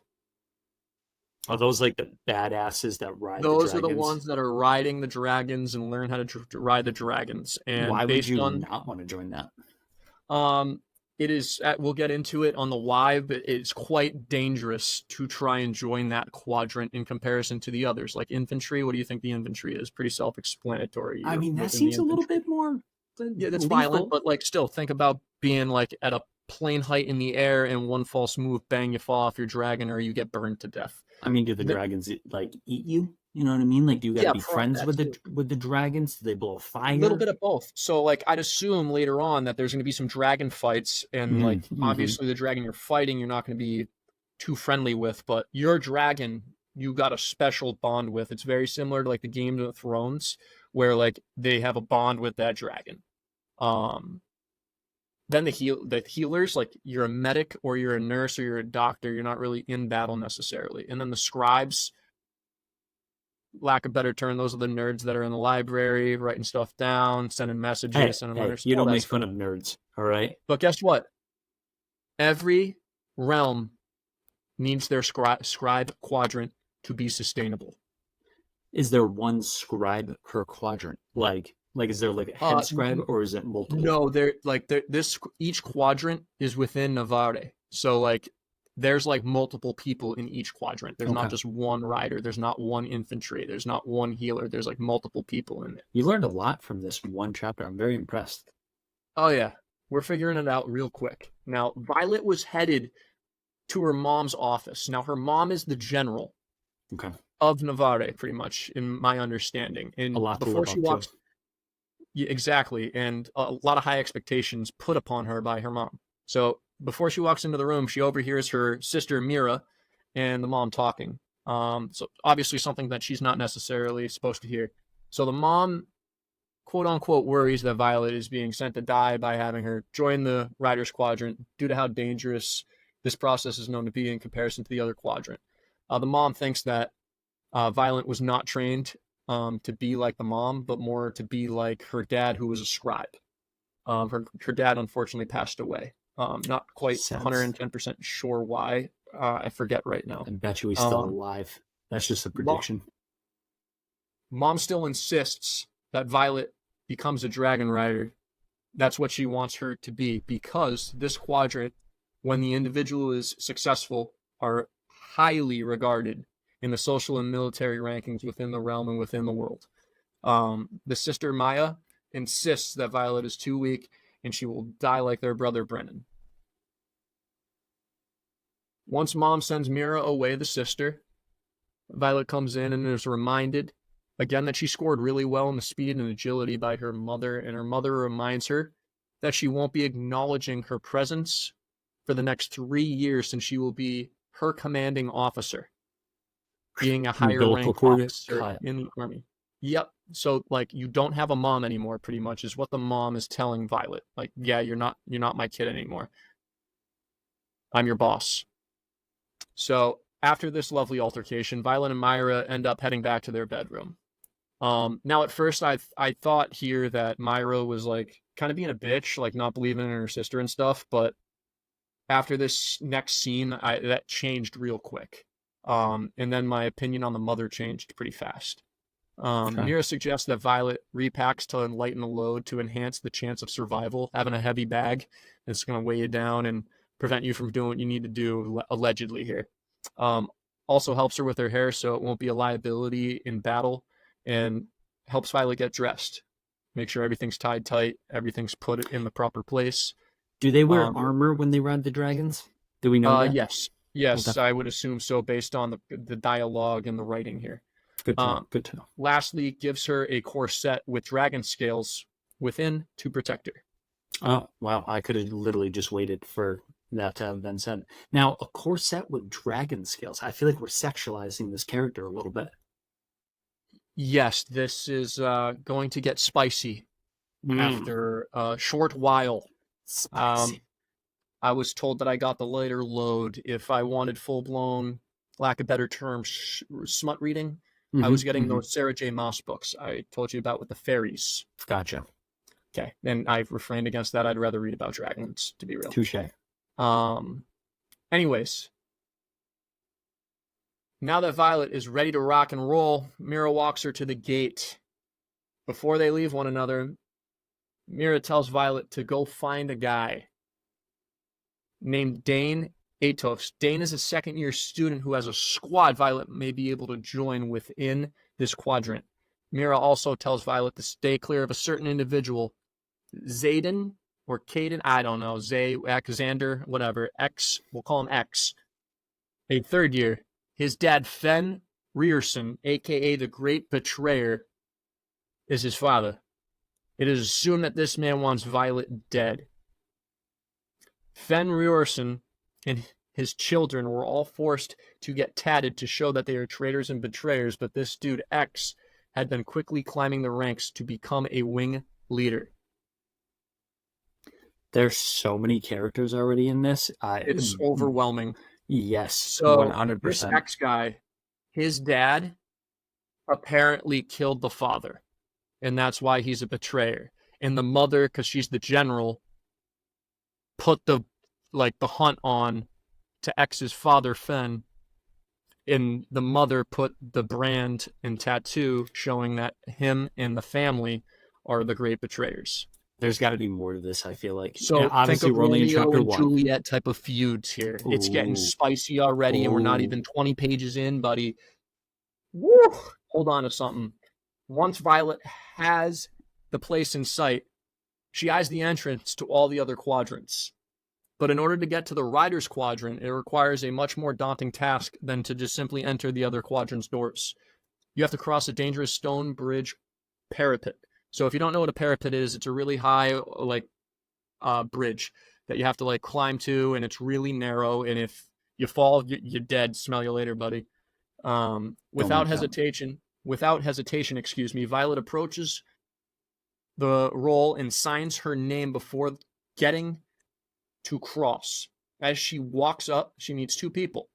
Are those like the badasses that ride Those the dragons? are the ones that are riding the dragons and learn how to ride the dragons. And why would you not want to join that? It is, we'll get into it on the why, but it's quite dangerous to try and join that quadrant in comparison to the others. Like infantry, what do you think the infantry is? Pretty self-explanatory. I mean, that seems a little bit more... Yeah, that's violent, but like still, think about being like at a plane height in the air and one false move, bang, you fall off your dragon or you get burned to death. I mean, do the dragons like eat you? You know what I mean? Like, do you gotta be friends with the dragons? Do they blow fire? A little bit of both. So, like, I'd assume later on that there's going to be some dragon fights, and like, obviously, the dragon you're fighting, you're not going to be too friendly with, but your dragon, you got a special bond with. It's very similar to like the Game of Thrones, where like they have a bond with that dragon. Then the healers, like you're a medic or you're a nurse or you're a doctor, you're not really in battle necessarily. And then the scribes, lack of better term, those are the nerds that are in the library, writing stuff down, sending messages, sending letters. You don't make fun of nerds, all right? But guess what? Every realm needs their scribe quadrant to be sustainable. Is there one scribe per quadrant? Like is there like a head scribe or is it multiple? No, each quadrant is within Navarre. So like there's like multiple people in each quadrant. There's not just one rider. There's not one infantry. There's not one healer. There's like multiple people in it. You learned a lot from this one chapter. I'm very impressed. Oh yeah. We're figuring it out real quick. Now, Violet was headed to her mom's office. Now, her mom is the general of Navarre, pretty much, in my understanding. And a lot before she walks, yeah, exactly, and a lot of high expectations put upon her by her mom. So before she walks into the room, she overhears her sister Mira and the mom talking. So obviously something that she's not necessarily supposed to hear. So the mom, quote unquote, worries that Violet is being sent to die by having her join the Rider's Quadrant due to how dangerous this process is known to be in comparison to the other quadrant. The mom thinks that Violet was not trained to be like the mom, but more to be like her dad, who was a scribe. Her dad unfortunately passed away. Not quite 110% sure why. I forget right now. I bet you he's still alive. That's just a prediction. Mom still insists that Violet becomes a dragon rider. That's what she wants her to be, because this quadrant, when the individual is successful, are highly regarded in the social and military rankings within the realm and within the world. The sister Maya insists that Violet is too weak and she will die like their brother Brennan. Once Mom sends Mira away, the sister, Violet comes in and is reminded again that she scored really well in the speed and agility by her mother, and her mother reminds her that she won't be acknowledging her presence for the next 3 years, since she will be her commanding officer, being a higher Umbilical rank cord officer cut. in the army. Yep. So like, you don't have a mom anymore, pretty much, is what the mom is telling Violet. Like, yeah, you're not my kid anymore. I'm your boss. So after this lovely altercation, Violet and Myra end up heading back to their bedroom. Now at first I thought here that Myra was like kind of being a bitch, like not believing in her sister and stuff, but after this next scene, that changed real quick. And then my opinion on the mother changed pretty fast. Okay. Mira suggests that Violet repacks to lighten the load to enhance the chance of survival. Having a heavy bag that's going to weigh you down and prevent you from doing what you need to do, allegedly here. Also helps her with her hair so it won't be a liability in battle, and helps Violet get dressed. Make sure everything's tied tight, everything's put in the proper place. Do they wear armor when they ride the dragons? Do we know that? Yes. Yes, I would assume so based on the dialogue and the writing here. Good to know. Good to know. Lastly, gives her a corset with dragon scales within to protect her. Oh, wow. I could have literally just waited for that to have been said. Now, a corset with dragon scales. I feel like we're sexualizing this character a little bit. Yes, this is going to get spicy after a short while. Spicy. I was told that I got the lighter load if I wanted full-blown, lack of better term, smut reading. I was getting those Sarah J. Maas books I told you about with the fairies. Gotcha. Okay, and I've refrained against that. I'd rather read about dragons, to be real. Touche. Anyways, now that Violet is ready to rock and roll, Mira walks her to the gate. Before they leave one another, Mira tells Violet to go find a guy named Dane Atos. Dane is a second-year student who has a squad Violet may be able to join within this quadrant. Mira also tells Violet to stay clear of a certain individual, Zayden or Caden, I don't know, Xander, whatever, X, we'll call him X, a third year. His dad, Fen Rierson, a.k.a. the Great Betrayer, is his father. It is assumed that this man wants Violet dead. Fen Rierson and his children were all forced to get tatted to show that they are traitors and betrayers, but this dude, X, had been quickly climbing the ranks to become a wing leader. There's so many characters already in this. It's overwhelming. Yes, so 100%. This X guy, his dad apparently killed the father, and that's why he's a betrayer. And the mother, because she's the general, put the hunt on to X's father, Fen, and the mother put the brand and tattoo showing that him and the family are the great betrayers. There's got to be more to this, I feel like. So yeah, obviously, think of we're only in Romeo chapter and 1. Juliet type of feuds here. Ooh. It's getting spicy already, and we're not even 20 pages in, buddy. Woo! Hold on to something. Once Violet has the place in sight, she eyes the entrance to all the other quadrants. But in order to get to the Riders Quadrant, it requires a much more daunting task than to just simply enter the other quadrants' doors. You have to cross a dangerous stone bridge parapet. So if you don't know what a parapet is, it's a really high bridge that you have to climb to, and it's really narrow. And if you fall, you're dead. Smell you later, buddy. Without hesitation, Violet approaches the roll and signs her name before getting to cross. As she walks up, she meets two people.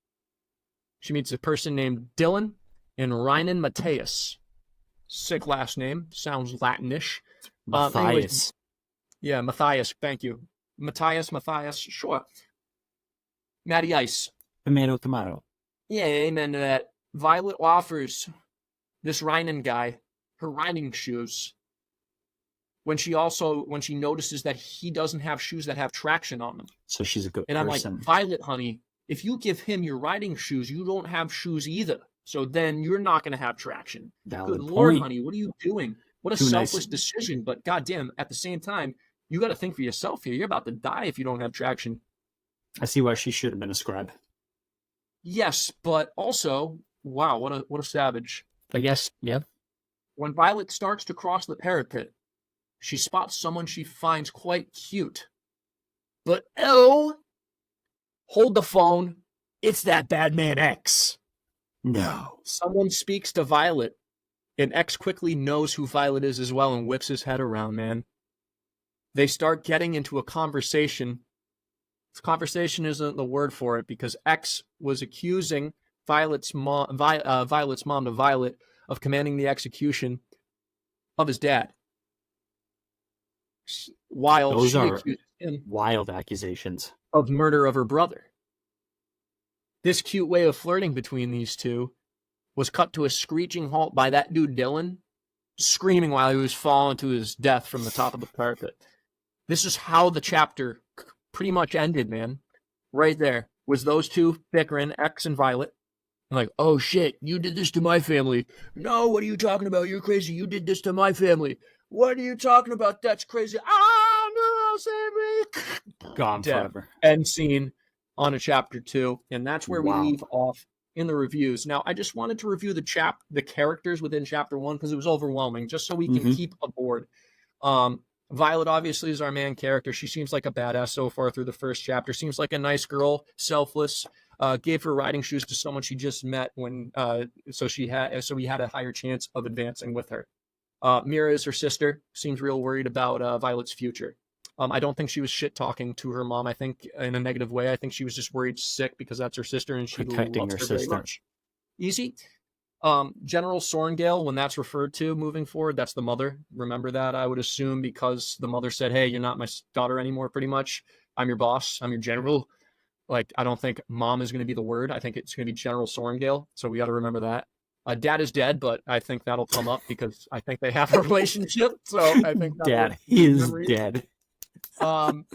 She meets a person named Dylan and Rynan Matthias. Sick last name. Sounds Latinish. Matthias. Yeah, Matthias. Thank you. Matthias. Sure. Matty Ice. Tomato. Yeah, amen to that. Violet offers this Rynan guy her riding shoes when she notices that he doesn't have shoes that have traction on them. So she's a good person. person. I'm like, Violet, honey, if you give him your riding shoes, you don't have shoes either. So then you're not going to have traction. Valid Good Lord, point. honey, what are you doing? What a selfless decision. But goddamn, at the same time, you got to think for yourself here. You're about to die if you don't have traction. I see why she should have been a scribe. Yes, but also, wow, what a savage. I guess, yeah. When Violet starts to cross the parapet, she spots someone she finds quite cute. But oh, hold the phone. It's that bad man X. No. Someone speaks to Violet, and X quickly knows who Violet is as well and whips his head around, man. They start getting into a conversation. Conversation isn't the word for it because X was accusing Violet's mom to Violet of commanding the execution of his dad. While Those she are accused him wild accusations. of murder of her brother. This cute way of flirting between these two was cut to a screeching halt by that dude Dylan, screaming while he was falling to his death from the top of the parapet. This is how the chapter pretty much ended, man. Right there was those two bickering, X and Violet. And like, oh shit, you did this to my family. No, what are you talking about? You're crazy. You did this to my family. What are you talking about? That's crazy. Ah, no, save me. Gone Dead. forever. End scene on a chapter 2. And that's where Wow. we leave off in the reviews. Now, I just wanted to review the characters within chapter 1 because it was overwhelming, just so we can keep aboard. Violet obviously is our main character. She seems like a badass so far through the first chapter. Seems like a nice girl, selfless. Gave her riding shoes to someone she just met when so he had a higher chance of advancing with her. Mira is her sister. Seems real worried about Violet's future. I don't think she was shit talking to her mom. I think in a negative way. I think she was just worried sick because that's her sister and she Protecting loves her her very sister. much. Easy. General Sorngale, when that's referred to moving forward, that's the mother. Remember that, I would assume, because the mother said, hey, you're not my daughter anymore, pretty much. I'm your boss. I'm your general. Like, I don't think mom is going to be the word. I think it's going to be General Sorngale. So we got to remember that. Dad is dead, but I think that'll come up because I think they have a relationship. So I think Dad is dead.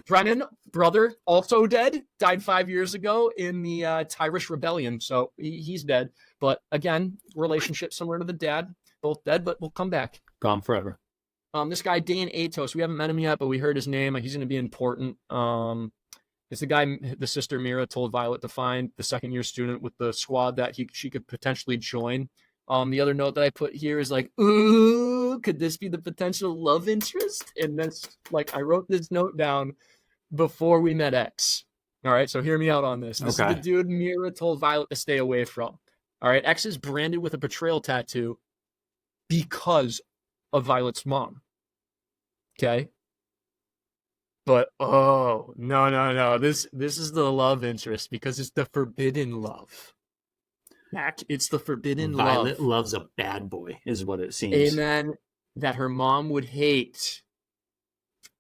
Brennan, brother, also dead. Died 5 years ago in the Tyrish Rebellion. So he's dead. But again, relationship similar to the dad. Both dead, but we'll come back. Gone forever. This guy, Dane Atos, we haven't met him yet, but we heard his name. He's going to be important. It's the guy the sister Mira told Violet to find, the second-year student with the squad that she could potentially join. The other note that I put here is like, ooh, could this be the potential love interest? And that's like, I wrote this note down before we met X. All right, so hear me out on this. This is the dude Mira told Violet to stay away from. All right, X is branded with a betrayal tattoo because of Violet's mom. Okay? But, oh, no. This is the love interest because it's the forbidden love. Mac, it's the forbidden love. Violet loves a bad boy, is what it seems. And then that her mom would hate.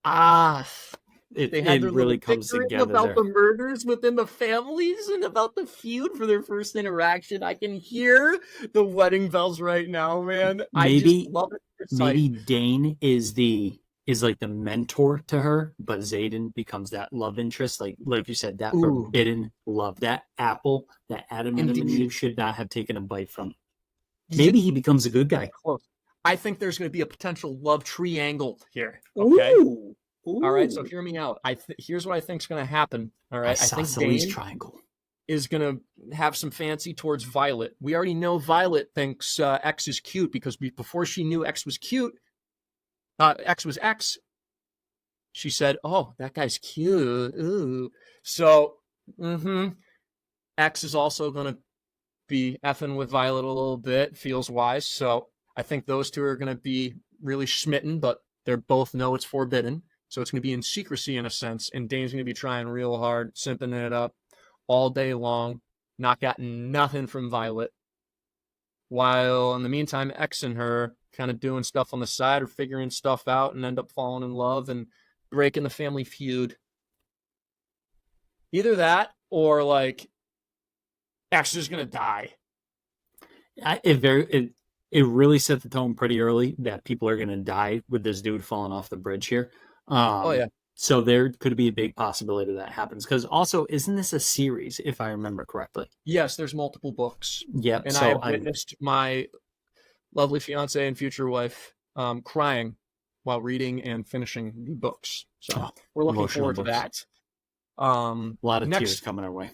It really comes together about there. the murders within the families and about the feud for their first interaction. I can hear the wedding bells right now, man. I just love it. Maybe Dane is like the mentor to her, but Xaden becomes that love interest, like you said, that forbidden love, that apple that Adam and Eve should not have taken a bite from. Maybe he becomes a good guy. Close. I think there's going to be a potential love triangle here. Okay. Ooh. All right. So hear me out. Here's what I think is going to happen. All right. I think Dane triangle is going to have some fancy towards Violet. We already know Violet thinks X is cute because before she knew X was cute, X was X. She said, "Oh, that guy's cute." Ooh. So, X is also going to be effing with Violet a little bit. Feels wise. So I think those two are going to be really smitten, but they both know it's forbidden. So it's going to be in secrecy in a sense. And Dane's going to be trying real hard, simping it up all day long, not gotten nothing from Violet. While in the meantime, X and her kind of doing stuff on the side or figuring stuff out and end up falling in love and breaking the family feud. Either that or like X is going to die. It really set the tone pretty early that people are going to die with this dude falling off the bridge here. So there could be a big possibility that happens. Because also, isn't this a series, if I remember correctly? Yes, there's multiple books. Yep. And I have witnessed my lovely fiance and future wife crying while reading and finishing the books. So we're looking forward to that. A lot of tears coming our way.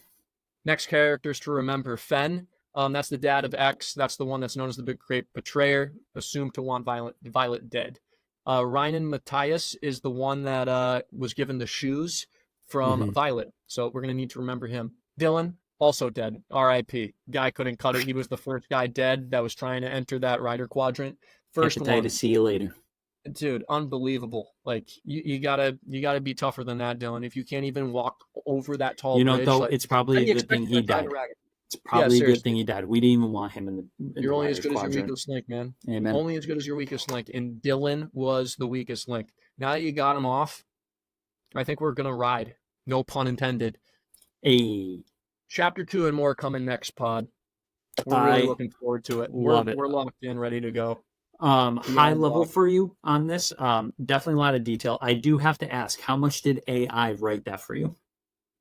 Next characters to remember. Fen. That's the dad of X. That's the one that's known as the Big Great Betrayer, assumed to want Violet dead. Ryan Matthias is the one that was given the shoes from Violet. So we're going to need to remember him. Dylan, also dead. R.I.P. Guy couldn't cut it. He was the first guy dead that was trying to enter that rider quadrant. First one. To see you later. Dude, unbelievable. Like, you gotta be tougher than that, Dylan. If you can't even walk over that tall bridge. Though, like, it's probably a good thing he died. It's probably a good thing he died. We didn't even want him in You're only as good quadrant. as your weakest link, man. Amen. Only as good as your weakest link. And Dylan was the weakest link. Now that you got him off, I think we're going to ride. No pun intended. Chapter 2 and more coming next pod. We're really looking forward to it. We're locked in, ready to go. High level for you on this. Definitely a lot of detail. I do have to ask, how much did AI write that for you?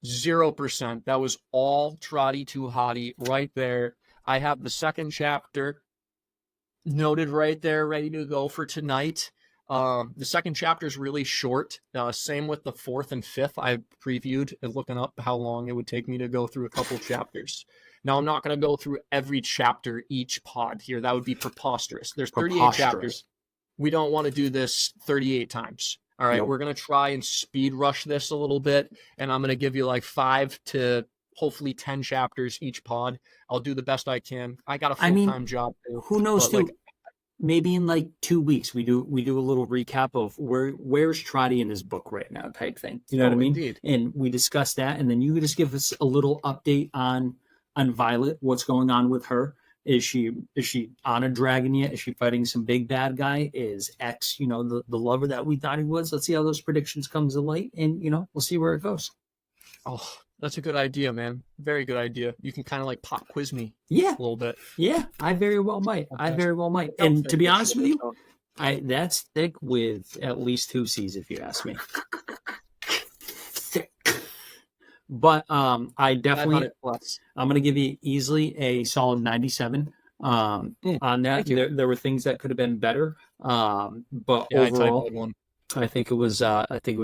0%. That was all Trotty Too Hottie right there. I have the second chapter noted right there, ready to go for tonight. The second chapter is really short. Same with the fourth and fifth. I previewed and looking up how long it would take me to go through a couple chapters. Now, I'm not going to go through every chapter each pod here. That would be preposterous. There's 38 chapters. We don't want to do this 38 times. All right, We're going to try and speed rush this a little bit, and I'm going to give you like 5 to hopefully 10 chapters each pod. I'll do the best I can. I got a full-time job too. Who knows, too? Maybe in like 2 weeks we do a little recap of where's Trotty in his book right now type thing. You know what I mean? Indeed. And we discuss that, and then you just give us a little update on Violet, what's going on with her. Is she on a dragon yet? Is she fighting some big bad guy? Is X, the lover that we thought he was? Let's see how those predictions comes to light, and we'll see where it goes. Oh, that's a good idea, man. Very good idea. You can kind of like pop quiz me a little bit. Yeah, I very well might. And to be honest with you, that's thick with at least 2 C's if you ask me. Thick. But I definitely, I'm going to give you easily a solid 97 on that. There were things that could have been better, but overall, I think it was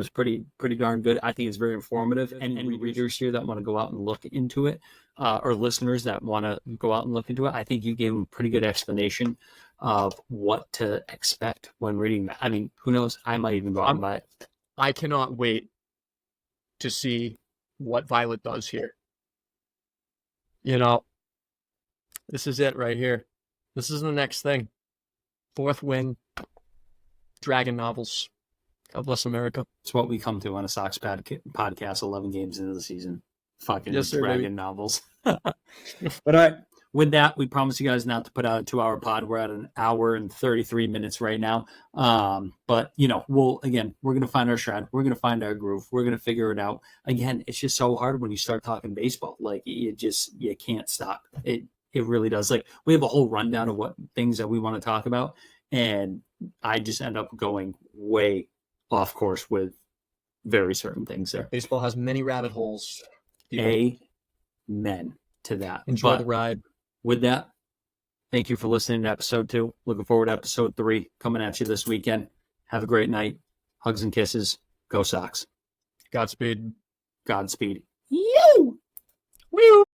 pretty darn good. I think it's very informative. And any readers here that want to go out and look into it, or listeners that want to go out and look into it, I think you gave them a pretty good explanation of what to expect when reading that. I mean, who knows? I might even go out and buy it. I cannot wait to see what Violet does here. This is it right here. This is the next thing. 4th win. Dragon novels. God bless America. It's what we come to on a Sox podcast 11 games into the season. Fucking dragon novels. But all right, with that, we promise you guys not to put out a 2-hour pod. We're at 1 hour and 33 minutes right now. But we're going to find our stride. We're going to find our groove. We're going to figure it out. Again, it's just so hard when you start talking baseball. Like you can't stop. It really does. Like we have a whole rundown of what things that we want to talk about. And I just end up going way off course with very certain things there. Baseball has many rabbit holes. Amen to that. Enjoy the ride. With that, thank you for listening to episode 2. Looking forward to episode 3 coming at you this weekend. Have a great night. Hugs and kisses. Go Sox. Godspeed. Godspeed. You. Woo.